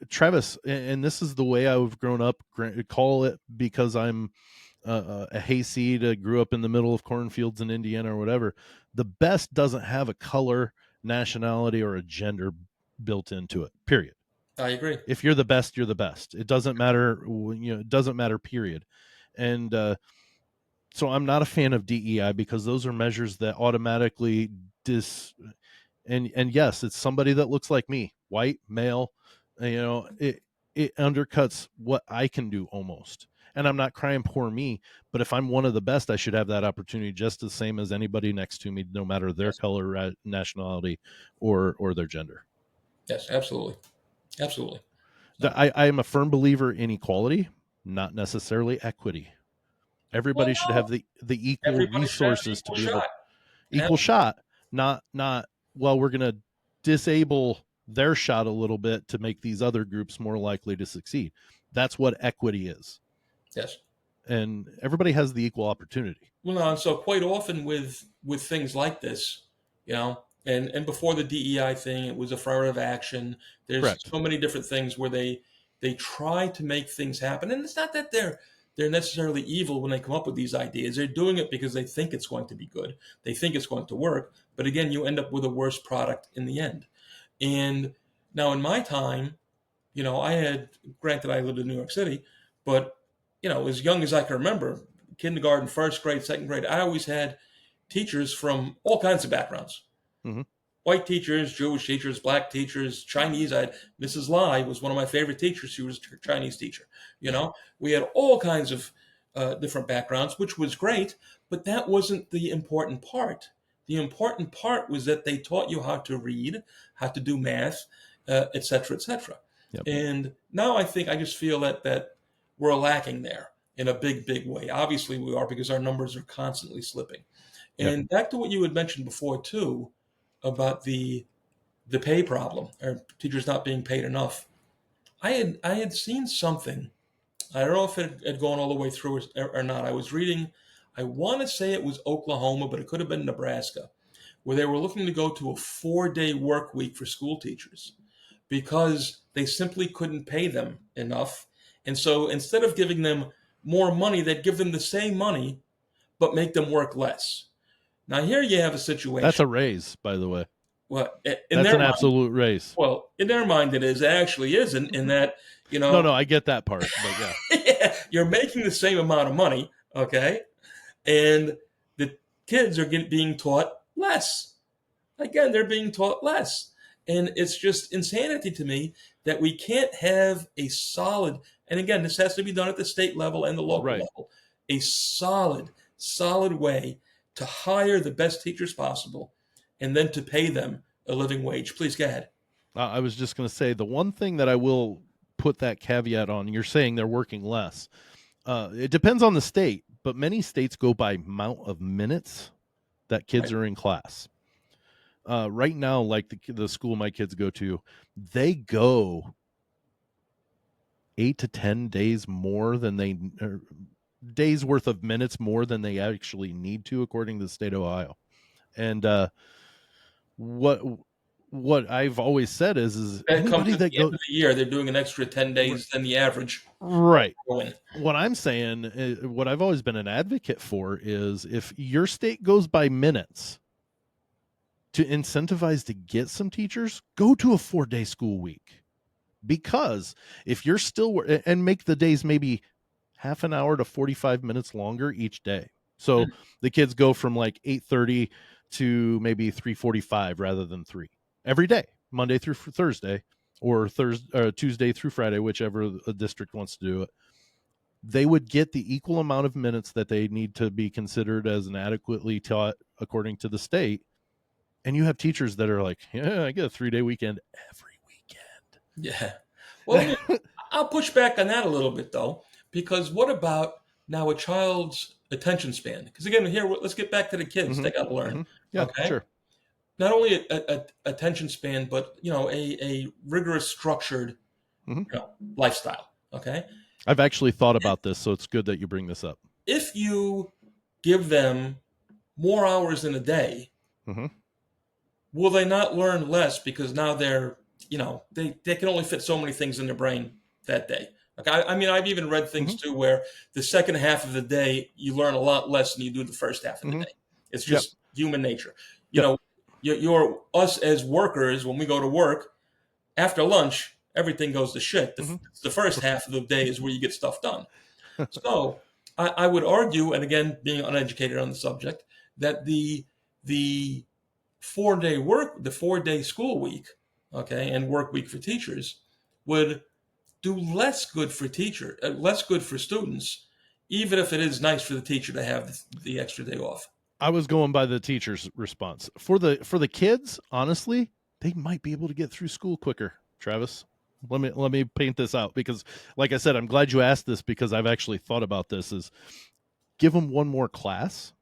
S1: Travis, and this is the way I've grown up, call it because I'm a hayseed, grew up in the middle of cornfields in Indiana or whatever. The best doesn't have a color, nationality, or a gender built into it. Period.
S2: I agree.
S1: If you're the best, you're the best. It doesn't matter. It doesn't matter. Period. And so I'm not a fan of DEI because those are measures that automatically dis. And yes, it's somebody that looks like me, white, male. It undercuts what I can do almost. And I'm not crying poor me, but if I'm one of the best, I should have that opportunity just the same as anybody next to me, no matter their
S2: Yes.
S1: color, nationality, or their gender.
S2: Yes. Absolutely. Absolutely. So,
S1: I am a firm believer in equality, not necessarily equity.
S2: well,
S1: Everybody should have
S2: no,
S1: the equal
S2: everybody should have an
S1: resources to
S2: equal
S1: be able
S2: shot.
S1: equal shot, not well, we're going to disable their shot a little bit to make these other groups more likely to succeed. That's what equity is.
S2: Yes.
S1: And everybody has the equal opportunity.
S2: Well, no, and so quite often with things like this, and before the DEI thing, it was affirmative action. There's
S1: Correct.
S2: so many different things where they try to make things happen, and it's not that they're necessarily evil when they come up with these ideas. They're doing it because they think it's going to be good. They think it's going to work, but again, you end up with a worse product in the end. And now, in my time, I had, granted, I lived in New York City, but as young as I can remember, kindergarten, first grade, second grade, I always had teachers from all kinds of backgrounds.
S1: Mm-hmm.
S2: white teachers, Jewish teachers, black teachers, Chinese. I had Mrs. Lai was one of my favorite teachers. She was a Chinese teacher. You know, we had all kinds of different backgrounds, which was great, but that wasn't the important part. The important part was that they taught you how to read, how to do math, et cetera, et cetera.
S1: Yep.
S2: And now I just feel that we're lacking there in a big, big way. Obviously, we are because our numbers are constantly slipping.
S1: Yep.
S2: And back to what you had mentioned before too, about the pay problem or teachers not being paid enough. I had seen something. I don't know if it had gone all the way through or not. I was reading. I want to say it was Oklahoma, but it could have been Nebraska, where they were looking to go to a 4-day work week for school teachers because they simply couldn't pay them enough. And so instead of giving them more money, they'd give them the same money, but make them work less. Now, here you have a
S1: That's
S2: situation.
S1: a raise, by the way.
S2: Well, in
S1: That's
S2: their
S1: an
S2: mind,
S1: absolute raise.
S2: well, in their mind, it is. It actually isn't. In that,
S1: No, I get that part, but yeah.
S2: you're making the same amount of money, okay, and the kids are being taught less. Again, they're being taught less, and it's just insanity to me that we can't have a solid. And again, this has to be done at the state level and the local
S1: Right.
S2: level. A solid way to hire the best teachers possible, and then to pay them a living wage. Please go ahead.
S1: I was just going to say the one thing that I will put that caveat on. You're saying they're working less. It depends on the state, but many states go by amount of minutes that kids
S2: Right.
S1: are in class. Right now, like the school my kids go to, they go 8 to 10 days more than days worth of minutes more than they actually need to, according to the state of Ohio. And what I've always said is
S2: That comes
S1: anybody
S2: at
S1: that
S2: the end
S1: goes
S2: of the year, they're doing an extra 10 days than the average.
S1: right.
S2: Going.
S1: What I'm saying, what I've always been an advocate for is if your state goes by minutes to incentivize to get some teachers, go to a 4-day school week. Because if you're still and make the days maybe half an hour to 45 minutes longer each day. So the kids go from like 8:30 to maybe 3:45 rather than 3 every day, Monday through Thursday or Tuesday through Friday, whichever a district wants to do it. They would get the equal amount of minutes that they need to be considered as an adequately taught according to the state. And you have teachers that are like, yeah, I get a 3-day weekend every weekend.
S2: Yeah. Well, I'll push back on that a little bit, though, because what about now a child's attention span? Because again, here, let's get back to the kids.
S1: Mm-hmm.
S2: They got to learn.
S1: Mm-hmm. Yeah,
S2: Okay.
S1: sure.
S2: Not only a attention span, but a rigorous, structured lifestyle. Okay.
S1: I've actually thought about this, so it's good that you bring this up.
S2: If you give them more hours in a day, will they not learn less because now they're, they can only fit so many things in their brain that day? Like I mean, I've even read things too where the second half of the day you learn a lot less than you do the first half of the day. It's just human nature. You know, you're us as workers when we go to work after lunch, everything goes to shit. The first half of the day is where you get stuff done. So I would argue, and again, being uneducated on the subject, that the 4-day school week, okay, and work week for teachers would do less good for less good for students, even if it is nice for the teacher to have the extra day off.
S1: I was going by the teacher's response. For the kids, honestly, they might be able to get through school quicker, Travis. Let me paint this out because, like I said, I'm glad you asked this because I've actually thought about this. Is give them one more class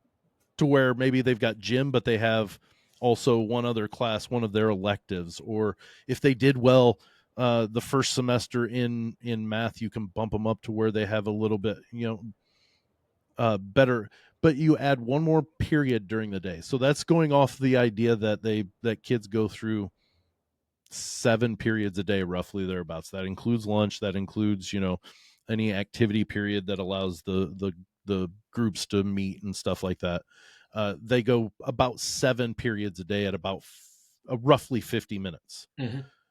S1: to where maybe they've got gym, but they have also one other class, one of their electives, or if they did well the first semester in math, you can bump them up to where they have a little bit, better. But you add one more period during the day, so that's going off the idea that kids go through 7 periods a day, roughly thereabouts. That includes lunch. That includes any activity period that allows the groups to meet and stuff like that. They go about 7 periods a day at about roughly 50 minutes.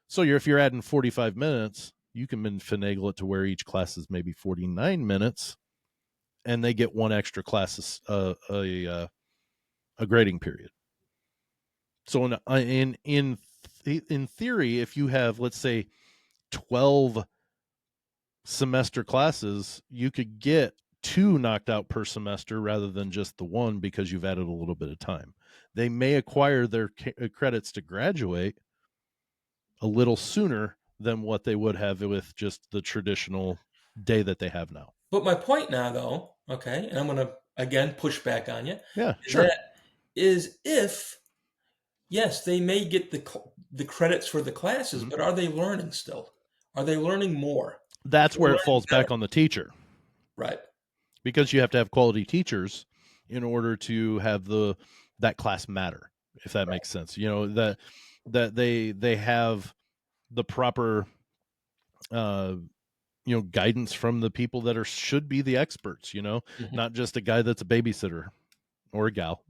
S1: So if you're adding 45 minutes, you can finagle it to where each class is maybe 49 minutes, and they get one extra class, a grading period. So in theory, if you have, let's say, 12 semester classes, you could get 2 knocked out per semester rather than just the one, because you've added a little bit of time. They may acquire their credits to graduate a little sooner than what they would have with just the traditional day that they have now.
S2: But my point now, though, okay, and I'm going to again push back on you,
S1: Yeah,
S2: is
S1: sure.
S2: that is if yes, they may get the credits for the classes,
S1: Mhm.
S2: but are they learning still? Are they learning more? Are
S1: That's
S2: they
S1: where it
S2: learning
S1: falls
S2: better?
S1: back on the teacher,
S2: Right.
S1: because you have to have quality teachers in order to have that class matter, if that
S2: Right.
S1: makes sense. That they have the proper uh guidance from the people that should be the experts,
S2: Mhm.
S1: not just a guy that's a babysitter or a gal.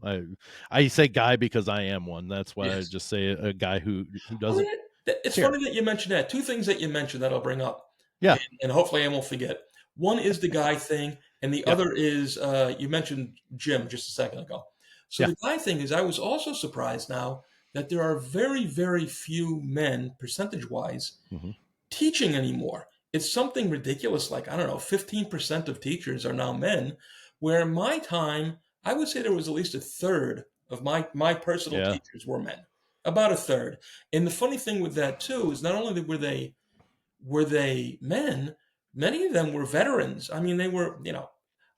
S1: I say guy because I am one. That's why I
S2: Yes.
S1: just say a guy who
S2: I
S1: doesn't
S2: mean, it's
S1: care.
S2: funny that you mentioned that. Two things that you mentioned that I'll bring up,
S1: Yeah.
S2: and hopefully I won't forget. One is the guy thing, and the
S1: Yeah.
S2: other is you mentioned Jim just a second ago. So
S1: Yeah.
S2: the guy thing is, I was also surprised now that there are very, very few men, percentage wise,
S1: Hmm.
S2: teaching anymore. It's something ridiculous, like, I don't know, 15% of teachers are now men, where in my time, I would say there was at least a third of my personal
S1: Yeah.
S2: teachers were men, about a third. And the funny thing with that too is not only were they men, many of them were veterans. I mean, they were,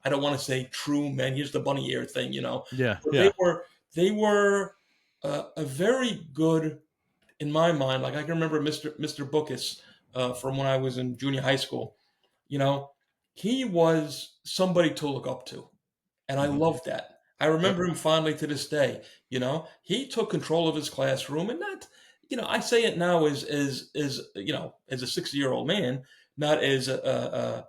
S2: I don't want to say true men. Here's the bunny ear thing,
S1: Yeah.
S2: but they
S1: Yeah.
S2: were they were a very good, in my mind. Like I can remember Mr. Bookus from when I was in junior high school. You know, he was somebody to look up to, and I
S1: Hmm.
S2: loved that. I
S1: Yep.
S2: remember him fondly to this day. He took control of his classroom, and not, I say it now as a 60-year-old man, not as a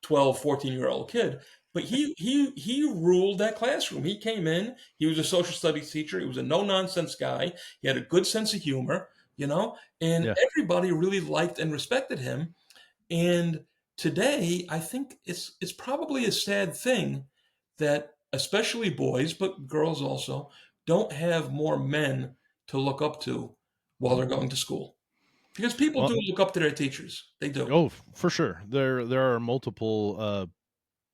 S2: 12, 14-year-old kid. But he ruled that classroom. He came in, he was a social studies teacher, he was a no-nonsense guy, he had a good sense of humor, and
S1: Yeah.
S2: everybody really liked and respected him. And today, I think it's probably a sad thing that especially boys, but girls also, don't have more men to look up to while
S1: Hmm.
S2: they're going to school. Because people
S1: Well,
S2: do look up to their teachers. They do.
S1: oh, for sure. There are multiple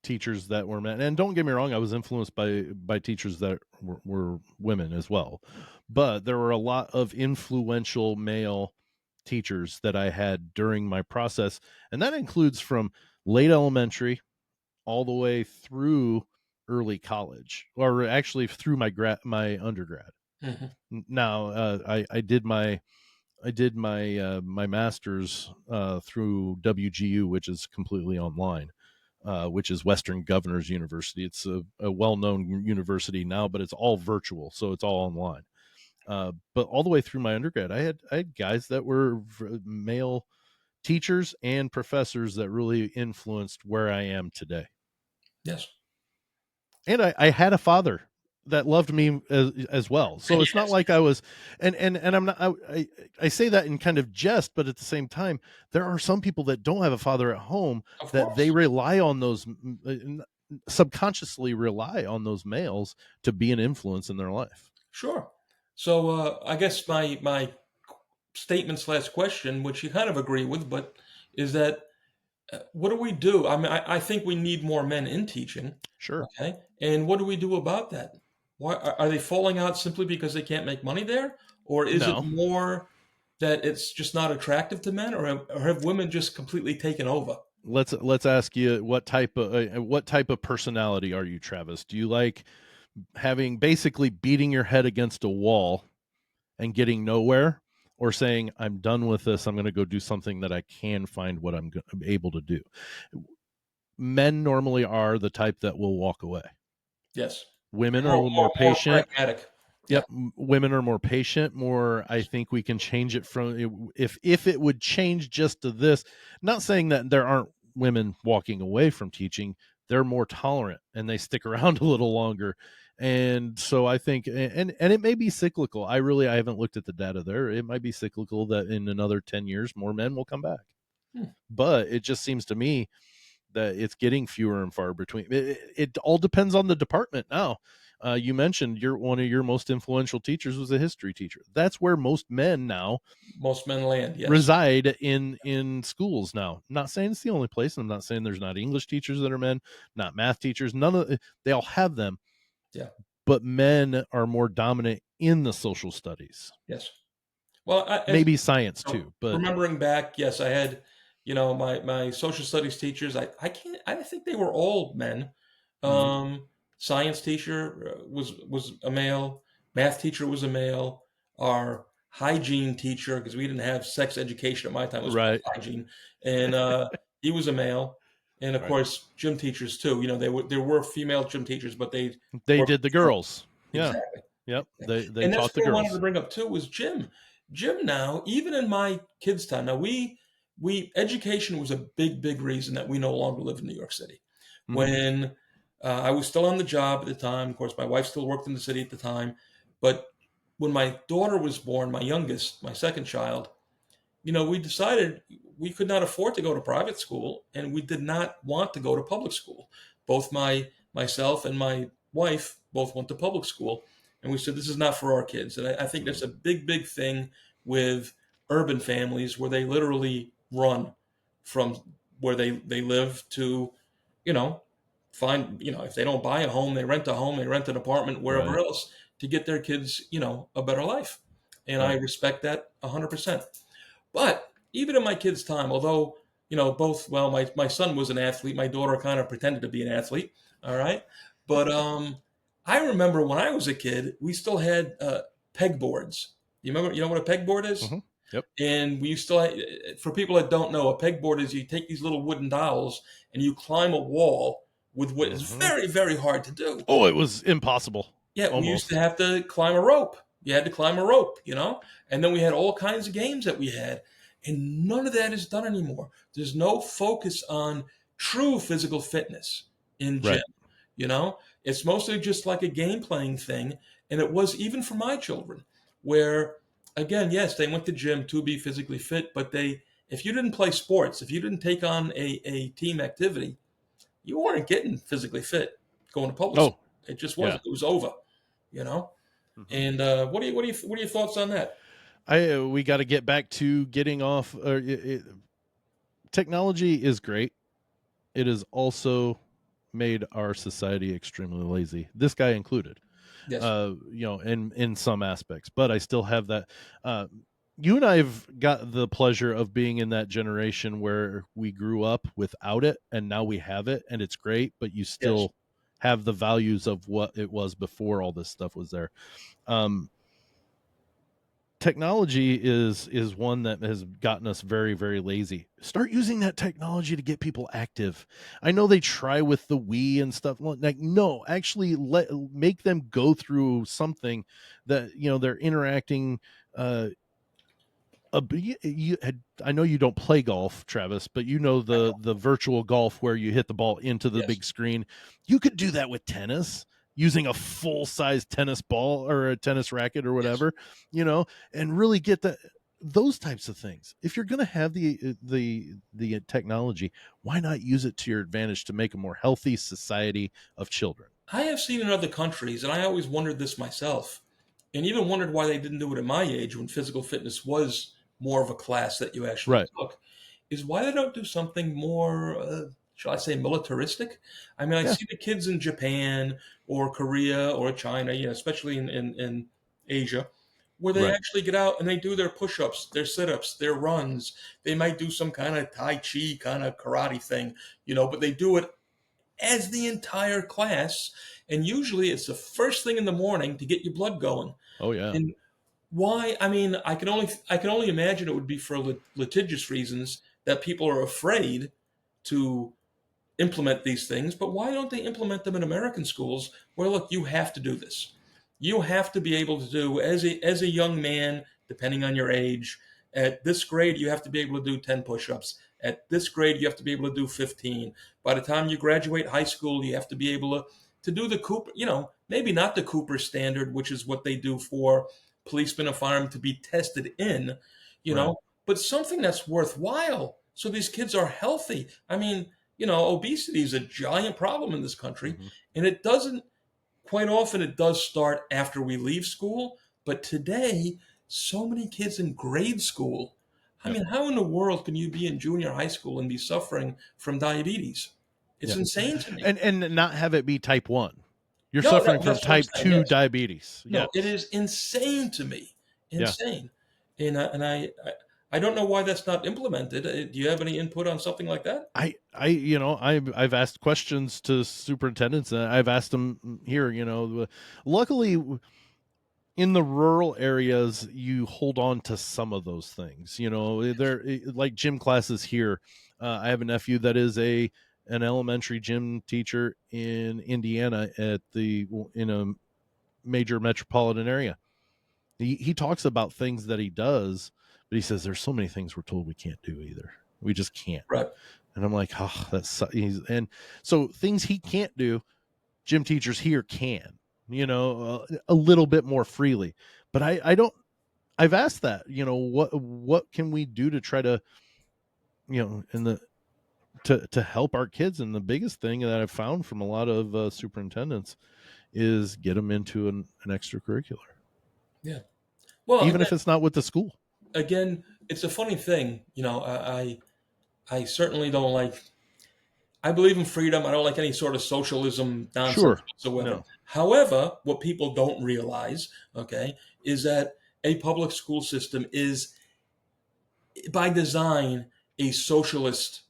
S1: teachers that were men, and don't get me wrong, I was influenced by teachers that were women as well, but there were a lot of influential male teachers that I had during my process, and that includes from late elementary all the way through early college, or actually through my undergrad.
S2: Mhm.
S1: Now, I did my master's through WGU, which is completely online, which is Western Governors University. It's a well-known university now, but it's all virtual, so it's all online. But all the way through my undergrad, I had guys that were male teachers and professors that really influenced where I am today.
S2: Yes.
S1: And I had a father that loved me as well. So it's not
S2: Yes.
S1: like I was, and I'm not, I say that in kind of jest, but at the same time, there are some people that don't have a father at home,
S2: Of
S1: that they
S2: course.
S1: rely on those, subconsciously rely on those males to be an influence in their life.
S2: Sure. So I guess my statement slash question, which you kind of agree with, but is that what do we do? I mean, I think we need more men in teaching.
S1: Sure.
S2: Okay. And what do we do about that? Why are they falling out simply because they can't make money there? Or is it
S1: No,
S2: more that it's just not attractive to men, or have women just completely taken over?
S1: let's ask you, what type of personality are you, Travis? Do you like having, basically beating your head against a wall and getting nowhere, or saying, I'm done with this, I'm going to go do something that I can find what I'm able to do? Men normally are the type that will walk away.
S2: Yes.
S1: Women
S2: They're
S1: are a
S2: more,
S1: little
S2: more,
S1: more
S2: more
S1: patient.
S2: pragmatic. Yeah.
S1: Yep, women are more patient, more, I think we can change it from, if it would change just to this, not saying that there aren't women walking away from teaching, they're more tolerant and they stick around a little longer. And so I think, and it may be cyclical. I haven't looked at the data there. It might be cyclical that in another 10 years more men will come back.
S2: Hmm.
S1: But it just seems to me that it's getting fewer and far between. It all depends on the department now. You mentioned one of your most influential teachers was a history teacher. That's where most men now
S2: Most men land, yes.
S1: reside in schools now. Not saying it's the only place. I'm not saying there's not English teachers that are men, not math teachers. None of they all have them,
S2: Yeah,
S1: but men are more dominant in the social studies.
S2: yes. Well, as
S1: Maybe science
S2: so
S1: too, but
S2: remembering back, yes, I had, my social studies teachers. I can't. I think they were all men.
S1: mhm,
S2: Um, Science teacher was a male. Math teacher was a male. Our hygiene teacher, because we didn't have sex education at my time, it was called
S1: right,
S2: hygiene, and he was a male. And of
S1: right.
S2: course, gym teachers too. There were female gym teachers, but they
S1: They
S2: were
S1: did the girls. Yeah.
S2: exactly.
S1: Yep. They
S2: And that's
S1: taught the
S2: what I wanted to
S1: girls.
S2: bring up too was gym. Gym now, even in my kids' time, now we education was a big reason that we no longer live in New York City.
S1: Mhm.
S2: When I was still on the job at the time, of course, my wife still worked in the city at the time, but when my daughter was born, my youngest, my second child, we decided we could not afford to go to private school, and we did not want to go to public school. Both myself and my wife both went to public school, and we said this is not for our kids. And I think that's
S1: Mhm.
S2: a big thing with urban families where they literally run from where they live to, you know, find if they don't buy a home, they rent a home, they rent an apartment wherever
S1: Right.
S2: else to get their kids a better life. And I
S1: Right.
S2: respect that 100%. But even in my kids' time, although, both, well, my son was an athlete, my daughter kind of pretended to be an athlete. All right. But I remember when I was a kid, we still had pegboards. You know what a pegboard is?
S1: Mhm. Yep.
S2: And we still, for people that don't know, a pegboard is you take these little wooden dowels and you climb a wall with what is
S1: Mhm.
S2: very hard to do.
S1: Oh, it was impossible.
S2: Yeah, we used to
S1: Almost.
S2: have to climb a rope. You had to climb a rope. And then we had all kinds of games that we had. And none of that is done anymore. There's no focus on true physical fitness in gym.
S1: Right.
S2: You know, it's mostly just like a game playing thing. And it was even for my children, where again, yes, they went to gym to be physically fit, but if you didn't play sports, if you didn't take on a team activity, you weren't getting physically fit going to public
S1: Oh,
S2: school. It just
S1: yeah.
S2: wasn't. It was over, you know.
S1: Mhm.
S2: And what are your thoughts on that?
S1: I We got to get back to getting off. Technology is great. It has also made our society extremely lazy. This guy included.
S2: Yes,
S1: In some aspects, but I still have that. Uh, you and I've got the pleasure of being in that generation where we grew up without it, and now we have it, and it's great. But you
S2: yes.
S1: still have the values of what it was before all this stuff was there. Um, Technology is one that has gotten us very lazy. Start using that technology to get people active. I know they try with the Wii and stuff like, no, actually make them go through something that they're interacting. I know you don't play golf, Travis, but
S2: I
S1: the virtual golf where you hit the ball into the
S2: Yes,
S1: big screen. You could do that with tennis using a full size tennis ball or a tennis racket or
S2: yes.
S1: whatever, and really get those types of things. If you're going to have the technology, why not use it to your advantage to make a more healthy society of children?
S2: I have seen in other countries, and I always wondered this myself, and even wondered why they didn't do it at my age when physical fitness was more of a class that you actually
S1: Right.
S2: took. Is why they don't do something more, shall I say, militaristic? I mean, I
S1: Yeah.
S2: see the kids in Japan or Korea or China, especially in Asia, where they
S1: Right.
S2: actually get out and they do their push-ups, their sit-ups, their runs. They might do some kind of Tai Chi kind of karate thing, but they do it as the entire class. And usually it's the first thing in the morning to get your blood going.
S1: Oh yeah.
S2: And why? I mean, I can only imagine it would be for litigious reasons that people are afraid to implement these things, but why don't they implement them in American schools where, look, you have to do this. You have to be able to do, as a young man, depending on your age, at this grade, you have to be able to do 10 push-ups. At this grade, you have to be able to do 15. By the time you graduate high school, you have to be able to do the Cooper, maybe not the Cooper standard, which is what they do for policemen and firemen to be tested in, you
S1: Right.
S2: know, but something that's worthwhile so these kids are healthy. I mean, obesity is a giant problem in this country,
S1: Hmm.
S2: and it doesn't quite often it does start after we leave school. But today, so many kids in grade school. I
S1: Yeah.
S2: mean, how in the world can you be in junior high school and be suffering from diabetes? It's
S1: Yeah.
S2: insane to me.
S1: And not have it be type 1. You're
S2: No, no,
S1: suffering from
S2: that's what I'm
S1: type
S2: saying.
S1: 2
S2: Yes.
S1: diabetes.
S2: No, it
S1: Yes.
S2: is insane to me.
S1: Yeah.
S2: Insane. And I don't know why that's not implemented. Do you have any input on something like that?
S1: I've asked questions to superintendents, and I've asked them here, luckily in the rural areas, you hold on to some of those things. They're like gym classes here. I have a nephew that is an elementary gym teacher in Indiana in a major metropolitan area. He talks about things that he does, but he says there's so many things we're told we can't do either. We just can't.
S2: Right.
S1: And I'm like, oh, and so things he can't do, gym teachers here can, a little bit more freely. But I don't. I've asked that, what can we do to try to, in the to help our kids? And the biggest thing that I've found from a lot of superintendents is get them into an extracurricular,
S2: Yeah. Well,
S1: even if it's not with the school.
S2: again, it's a funny thing. I certainly don't like. I believe in freedom. I don't like any sort of socialism nonsense
S1: Sure.
S2: whatsoever.
S1: No.
S2: However, what people don't realize, okay, is that a public school system is by design a socialist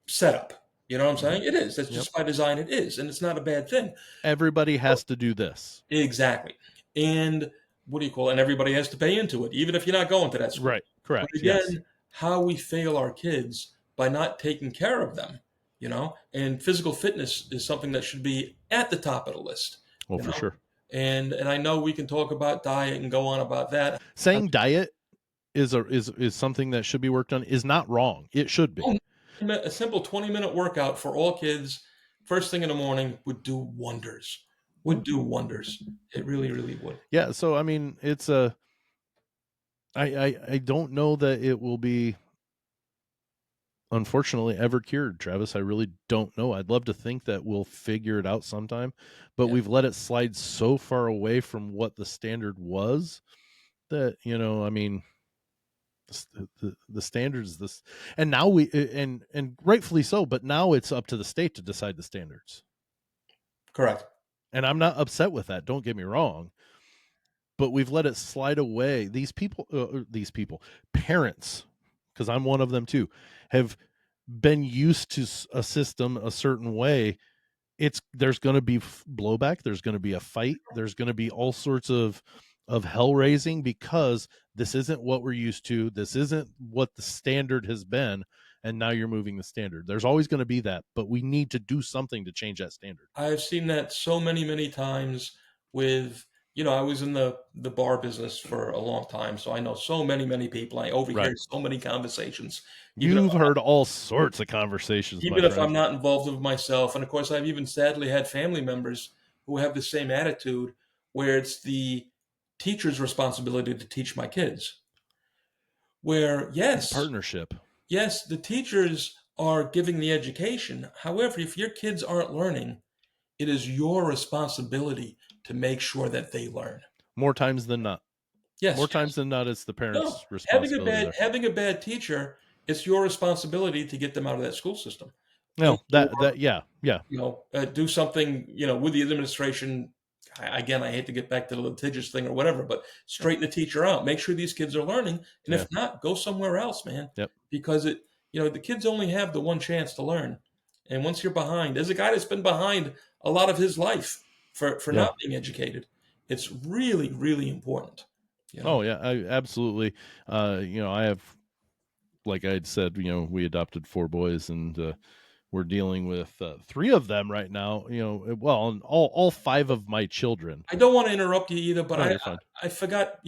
S2: setup. You know what I'm
S1: Hmm.
S2: saying? It is. That's
S1: Yep.
S2: just by design. It is, and it's not a bad thing.
S1: Everybody has to do this.
S2: Exactly. And what do you call it? And everybody has to pay into it, even if you're not going to that school.
S1: Right.
S2: But
S1: Correct. Yes.
S2: again, how we fail our kids by not taking care of them, and physical fitness is something that should be at the top of the list,
S1: Well,
S2: you
S1: for
S2: know.
S1: sure.
S2: And I know we can talk about diet and go on about that.
S1: Saying diet is something that should be worked on is not wrong. It should be.
S2: A simple 20-minute workout for all kids first thing in the morning would do wonders. Would do wonders. It really, really would.
S1: Yeah. So I mean, it's a. I don't know that it will be, unfortunately, ever cured, Travis. I really don't know. I'd love to think that we'll figure it out sometime, but
S2: Yeah.
S1: we've let it slide so far away from what the standard was that, I mean, the standards this, and now and rightfully so, but now it's up to the state to decide the standards.
S2: Correct.
S1: And I'm not upset with that. Don't get me wrong, but we've let it slide away. These people, parents, because I'm one of them too, have been used to a system a certain way. There's going to be blowback. There's going to be a fight. There's going to be all sorts of hell raising because this isn't what we're used to. This isn't what the standard has been. And now you're moving the standard. There's always going to be that, but we need to do something to change that standard.
S2: I've seen that so many, many times with, I was in the bar business for a long time, so I know so many, many people. I
S1: Right.
S2: overhear so many conversations, even if
S1: You've heard all sorts of conversations, my
S2: even if
S1: friend.
S2: I'm not involved with myself. And of course, I've even sadly had family members who have the same attitude, where it's the teacher's responsibility to teach my kids. Where
S1: It's
S2: yes,
S1: partnership.
S2: yes, the teachers are giving the education. However, if your kids aren't learning, it is your responsibility to make sure that they learn.
S1: More times than not.
S2: Yes,
S1: More times
S2: yes.
S1: than not, it's the
S2: No,
S1: parents'
S2: having a
S1: responsibility
S2: bad
S1: there.
S2: having a bad teacher, it's your responsibility to get them out of that school system.
S1: No,
S2: Or
S1: yeah, yeah,
S2: do something, with the administration. Again, I hate to get back to the litigious thing or whatever, but straighten the teacher out. Make sure these kids are learning, and
S1: yeah,
S2: if not, go somewhere else, man.
S1: yep,
S2: Because the kids only have the one chance to learn, and once you're behind, as a guy that's been behind a lot of his life for
S1: yeah.
S2: not being educated, it's really, really important. You know,
S1: Oh yeah, I absolutely. I have, like I had said, we adopted 4 boys, and we're dealing with 3 of them right now. Well, and all 5 of my children.
S2: I don't want to interrupt you either, but
S1: No,
S2: I
S1: you're fine.
S2: I forgot.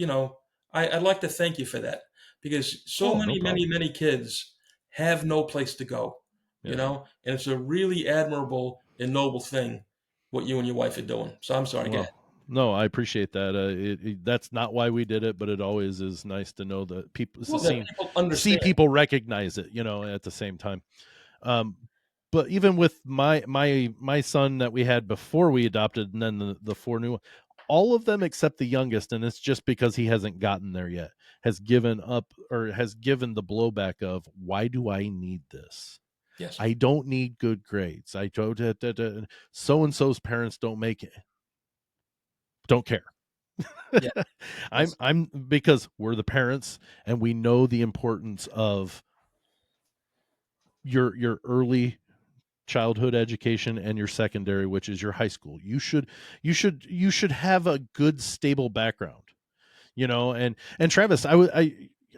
S2: I'd like to thank you for that because so
S1: Oh, no
S2: many, many,
S1: problem.
S2: many kids have no place to go.
S1: Yeah.
S2: And it's a really admirable and noble thing what you and your wife are doing. So I'm sorry, go ahead.
S1: Well, no, I appreciate that. That's not why we did it, but it always is nice to know that people
S2: Well, that people
S1: see
S2: understand.
S1: people recognize it. At the same time. Um, but even with my son that we had before we adopted, and then the four new, all of them except the youngest, and it's just because he hasn't gotten there yet, has given up or has given the blowback of, why do I need this?
S2: Yes.
S1: I don't need good grades. I don't. So and so's parents don't make it. Don't care.
S2: Yeah.
S1: I'm
S2: Yes.
S1: I'm because we're the parents and we know the importance of your early childhood education and your secondary, which is your high school. You should have a good stable background, and Travis, I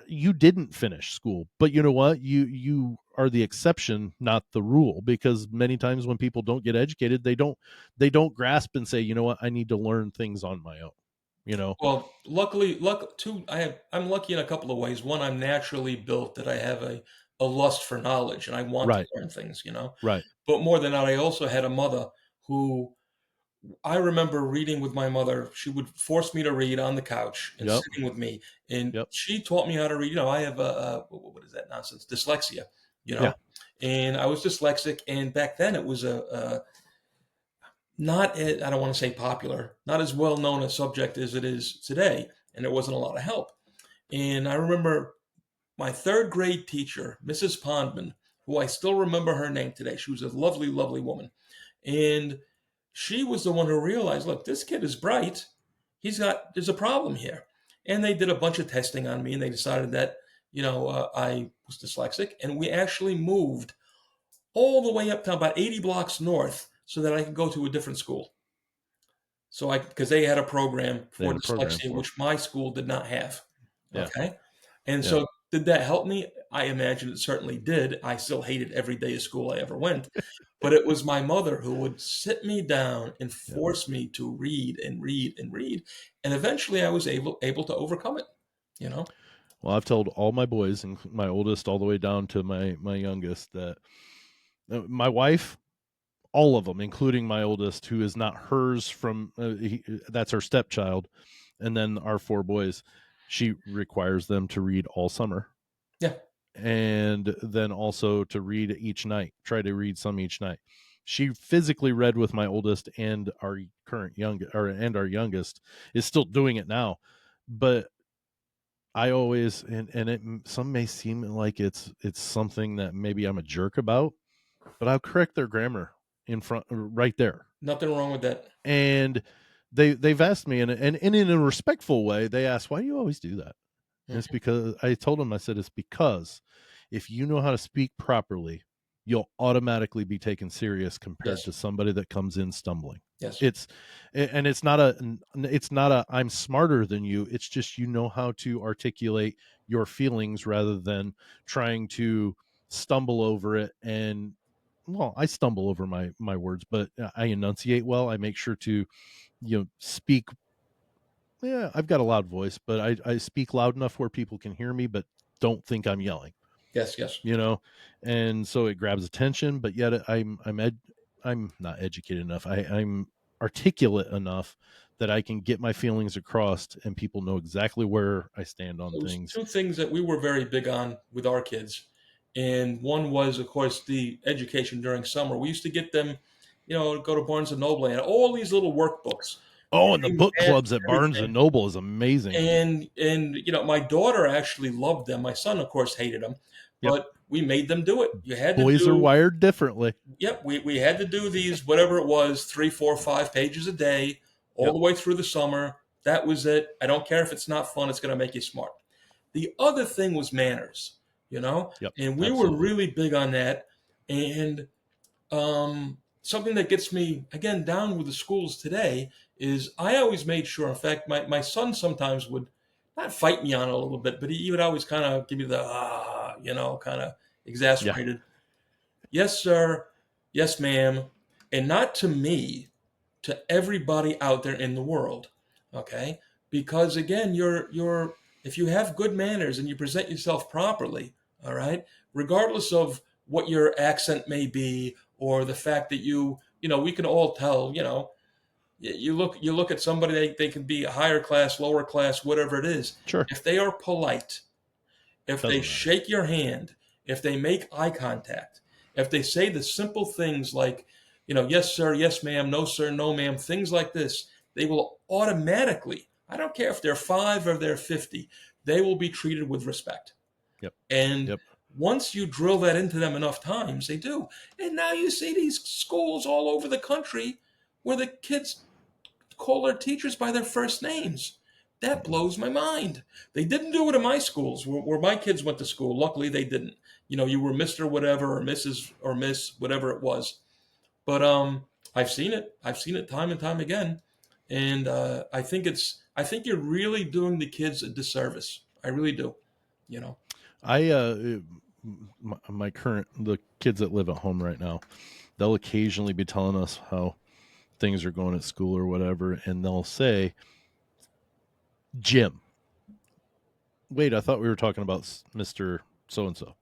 S1: you didn't finish school, but you know what, you are the exception, not the rule, because many times when people don't get educated, they don't grasp and say, you know what, I need to learn things on my own, you know
S2: Well, luckily, two. I'm lucky in a couple of ways. One, I'm naturally built that I have a lust for knowledge and I want to
S1: right,
S2: learn things.
S1: right,
S2: But more than that, I also had a mother who I remember reading with my mother. She would force me to read on the couch and
S1: yep,
S2: sitting with me, and
S1: yep,
S2: she taught me how to read. I have what is that nonsense? Dyslexia. You
S1: yeah,
S2: know, and I was dyslexic, and back then it was a not I don't want to say popular, not as well known a subject as it is today, and there wasn't a lot of help. And I remember my third grade teacher, Mrs. Pondman, who I still remember her name today. She was a lovely, lovely woman. And she was the one who realized, look, this kid is bright. There's a problem here. And they did a bunch of testing on me and they decided that, I was dyslexic. And we actually moved all the way up to about 80 blocks north so that I could go to a different school. Because they had a program
S1: they
S2: for
S1: had a program
S2: dyslexia,
S1: for it.
S2: which my school did not have.
S1: Yeah,
S2: Okay. And
S1: yeah.
S2: so did that help me? I imagine it certainly did. I still hated every day of school I ever went. But it was my mother who would sit me down and
S1: Yeah.
S2: force me to read and read and read. And eventually I was able to overcome it.
S1: Well, I've told all my boys, and my oldest all the way down to my youngest, that my wife, all of them, including my oldest, who is not hers from that's her stepchild, and then our four boys, she requires them to read all summer,
S2: Yeah.
S1: and then also to read each night. Try to read some each night. She physically read with my oldest and our current and our youngest is still doing it now, but I always, and some may seem like it's something that maybe I'm a jerk about, but I'll correct their grammar in front right there.
S2: Nothing wrong with that.
S1: And they've asked me, and in a respectful way, they asked, why do you always do that? And it's
S2: Mhm.
S1: because I told them, I said, it's because if you know how to speak properly, you'll automatically be taken serious compared
S2: Yes.
S1: to somebody that comes in stumbling.
S2: Yes.
S1: It's and it's not a I'm smarter than you. It's just you know how to articulate your feelings rather than trying to stumble over it. And well, I stumble over my words, but I enunciate well. I make sure to speak. Yeah, I've got a loud voice, but I speak loud enough where people can hear me, but don't think I'm yelling,
S2: Yes. Yes.
S1: you know, and so it grabs attention. But yet I'm not educated enough. I'm articulate enough that I can get my feelings across, and people know exactly where I stand on
S2: Those
S1: things.
S2: two things that we were very big on with our kids. And one was, of course, the education during summer. We used to get them, go to Barnes and Noble and all these little workbooks,
S1: Oh, and the
S2: writing,
S1: book
S2: math,
S1: clubs at Barnes
S2: everything.
S1: and Noble is amazing.
S2: And my daughter actually loved them. My son, of course, hated them,
S1: Yep,
S2: but we made them do it. You had to
S1: boys are
S2: do.
S1: wired differently.
S2: Yep, we had to do these, whatever it was, 3, 4, 5 pages a day, all
S1: Yep,
S2: the way through the summer. That was it. I don't care if it's not fun, it's going to make you smart. The other thing was manners,
S1: yep,
S2: and we were
S1: absolutely.
S2: really big on that. And something that gets me, again, down with the schools today is I always made sure, in fact, my son sometimes would not fight me on it a little bit, but he would always kind of give me the, kind of
S1: Yeah,
S2: exasperated. Yes, sir. Yes, ma'am. And not to me, to everybody out there in the world. Okay? Because again, you're if you have good manners and you present yourself properly, all right, regardless of what your accent may be or the fact that we can all tell, you look at somebody, they can be a higher class, lower class, whatever it is.
S1: sure.
S2: If they are polite, if they
S1: Doesn't matter.
S2: shake your hand, if they make eye contact, if they say the simple things like, yes, sir, yes, ma'am, no, sir, no, ma'am, things like this, they will automatically, I don't care if they're 5 or they're 50, they will be treated with respect.
S1: Yep.
S2: And
S1: Yep.
S2: once you drill that into them enough times, they do. And now you see these schools all over the country where the kids call their teachers by their first names. That blows my mind. They didn't do it in my schools where my kids went to school. Luckily, they didn't. You were Mr. Whatever or Mrs. or Miss, whatever it was. But I've seen it. I've seen it time and time again. And I think you're really doing the kids a disservice. I really do.
S1: I the kids that live at home right now, they'll occasionally be telling us how things are going at school or whatever, and they'll say, Jim. Wait, I thought we were talking about Mr. So and so.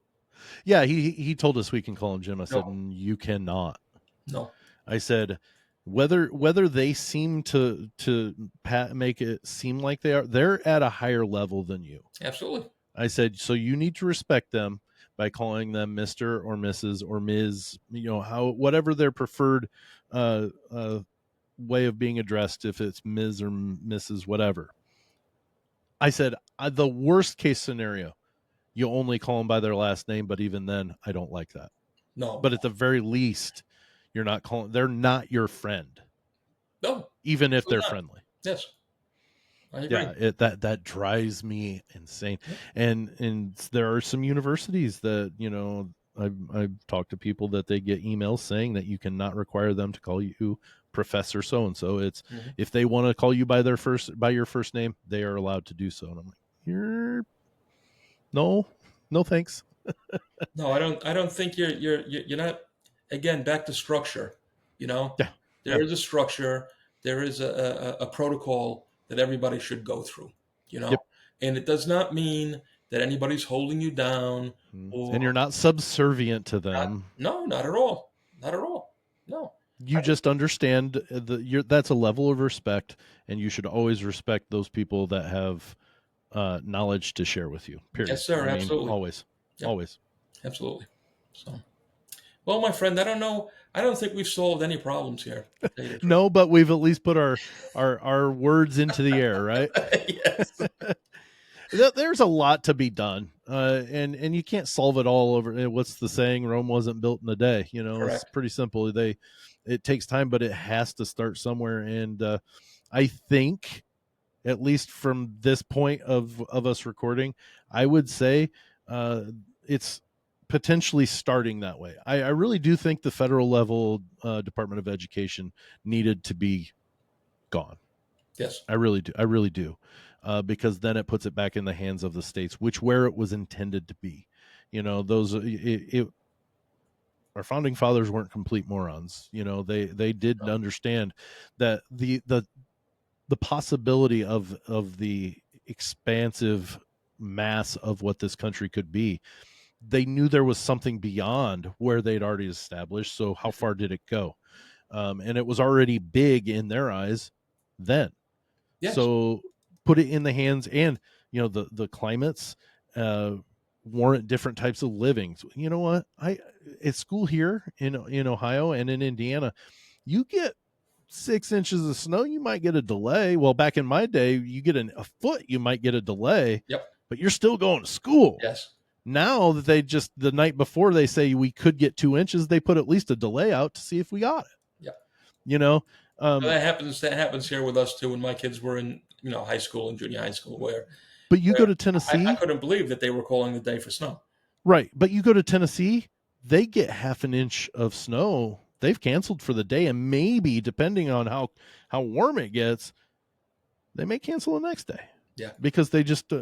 S1: Yeah, he told us we can call him Jim. I said,
S2: No.
S1: you cannot.
S2: No.
S1: I said, whether they seem to make it seem like they're at a higher level than you.
S2: Absolutely.
S1: I said, so you need to respect them by calling them Mr. or Mrs. or Ms. Whatever their preferred way of being addressed, if it's Ms. or Mrs. whatever. I said, the worst case scenario, you only call them by their last name, but even then, I don't like that.
S2: No.
S1: But at the very least, they're not your friend.
S2: No.
S1: Even if they're
S2: not.
S1: Friendly.
S2: Yes. I agree.
S1: Yeah, that drives me insane. And there are some universities that, I've talked to people that they get emails saying that you cannot require them to call you Professor so and so. It's if they want to call you by your first name, they are allowed to do so. And I'm like, no thanks.
S2: No, I don't think you're not. Again, back to structure.
S1: Yeah.
S2: There is a structure. There is a protocol that everybody should go through.
S1: Yep.
S2: And it does not mean that anybody's holding you down or
S1: And you're not subservient to them.
S2: not at all. Not at all. No.
S1: You just understand that's a level of respect, and you should always respect those people that have knowledge to share with you. Period.
S2: Yes, sir. Absolutely.
S1: Always.
S2: Yep.
S1: Always.
S2: Absolutely. So, well, my friend, I don't know. I don't think we've solved any problems here.
S1: No, but we've at least put our words into the air, right?
S2: Yes.
S1: There's a lot to be done, and you can't solve it all over. What's the saying? Rome wasn't built in a day.
S2: Correct.
S1: It's pretty simple. It takes time, but it has to start somewhere. And I think, at least from this point of us recording, I would say it's potentially starting that way. I really do think the federal level Department of Education needed to be gone.
S2: Yes.
S1: I really do. Because then it puts it back in the hands of the states, where it was intended to be. Our founding fathers weren't complete morons. They did understand that the possibility of the expansive mass of what this country could be. They knew there was something beyond where they'd already established. So how far did it go? And it was already big in their eyes then.
S2: Yes.
S1: So put it in the hands, and the climates warrant different types of living. So, you know what? At school here in Ohio and in Indiana, you get 6 inches of snow, you might get a delay. Well, back in my day, you get a foot, you might get a delay.
S2: Yep.
S1: But you're still going to school.
S2: Yes.
S1: Now that the night before they say we could get 2 inches, they put at least a delay out to see if we got it.
S2: Yep. That happens here with us too. When my kids were in high school and junior high school,
S1: but you go to Tennessee,
S2: I couldn't believe that they were calling the day for snow.
S1: Right, but you go to Tennessee, they get half an inch of snow. They've canceled for the day, and maybe depending on how warm it gets, they may cancel the next day.
S2: Yeah,
S1: because they just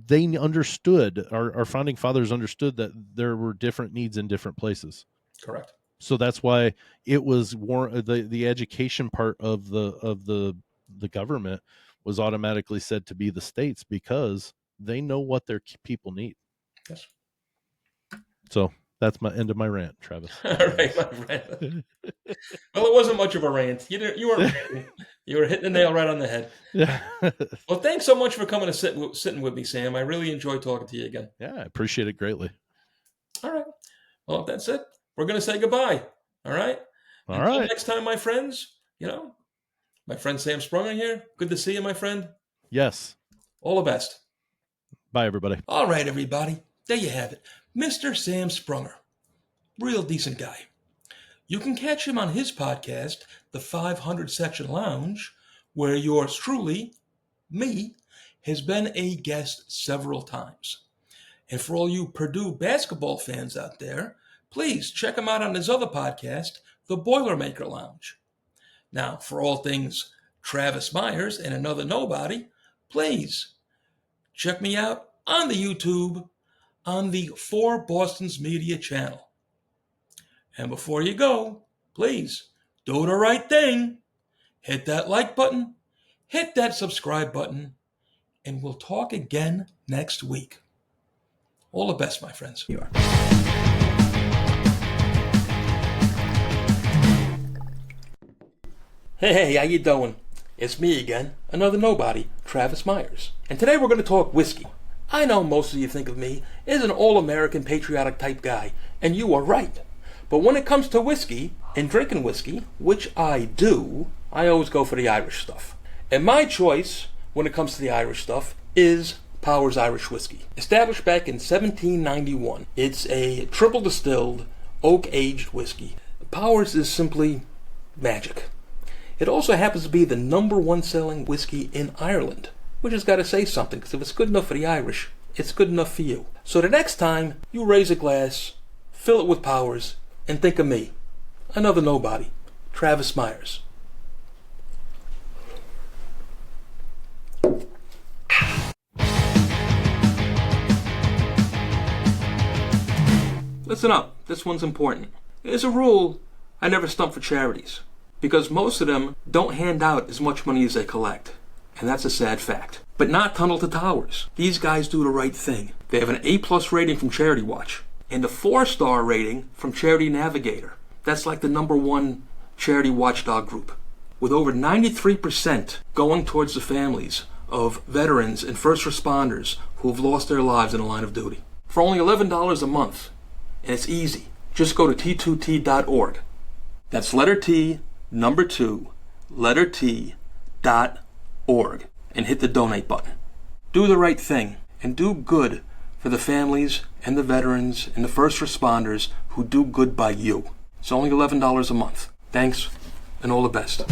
S1: they understood. Our founding fathers understood that there were different needs in different places.
S2: Correct.
S1: So that's why it was the education part of the government was automatically said to be the states, because they know what their people need.
S2: Yes.
S1: So that's my end of my rant, Travis.
S2: All right, my friend. Well, it wasn't much of a rant. You weren't ranting. You were hitting the nail right on the head.
S1: Yeah.
S2: Well, thanks so much for coming to sitting with me, Sam. I really enjoyed talking to you again.
S1: Yeah, I appreciate it greatly.
S2: All right. Well, if that's it, we're going to say goodbye. All right?
S1: All
S2: Until
S1: right.
S2: next time, my friends, my friend Sam Sprunger here. Good to see you, my friend.
S1: Yes.
S2: All the best.
S1: Bye, everybody.
S2: All right, everybody. There you have it. Mr. Sam Sprunger. Real decent guy. You can catch him on his podcast, The 500 Section Lounge, where yours truly, me, has been a guest several times. And for all you Purdue basketball fans out there, please check him out on his other podcast, The Boilermaker Lounge. Now, for all things Travis Myers and Another Nobody, please check me out on the YouTube on the For Boston's Media channel. And before you go, please do the right thing. Hit that like button, hit that subscribe button, and we'll talk again next week. All the best, my friends. You are. Hey, how you doing? It's me again, Another Nobody, Travis Myers. And today we're going to talk whiskey. I know most of you think of me as an all-American patriotic type guy, and you are right. But when it comes to whiskey and drinking whiskey, which I do, I always go for the Irish stuff. And my choice when it comes to the Irish stuff is Powers Irish Whiskey. Established back in 1791. It's a triple distilled, oak-aged whiskey. Powers is simply magic. It also happens to be the #1 selling whiskey in Ireland, which has got to say something, because if it's good enough for the Irish, it's good enough for you. So the next time you raise a glass, fill it with Powers, and think of me, Another Nobody, Travis Myers. Listen up, this one's important. As a rule, I never stump for charities, because most of them don't hand out as much money as they collect. And that's a sad fact. But not Tunnel to Towers. These guys do the right thing. They have an A+ rating from Charity Watch and a 4-star rating from Charity Navigator. That's like the #1 charity watchdog group, with over 93% going towards the families of veterans and first responders who have lost their lives in the line of duty. For only $11 a month, and it's easy. Just go to t2t.org. That's letter T, number 2, letter T.org, and hit the donate button. Do the right thing and do good for the families and the veterans and the first responders who do good by you. It's only $11 a month. Thanks, and all the best.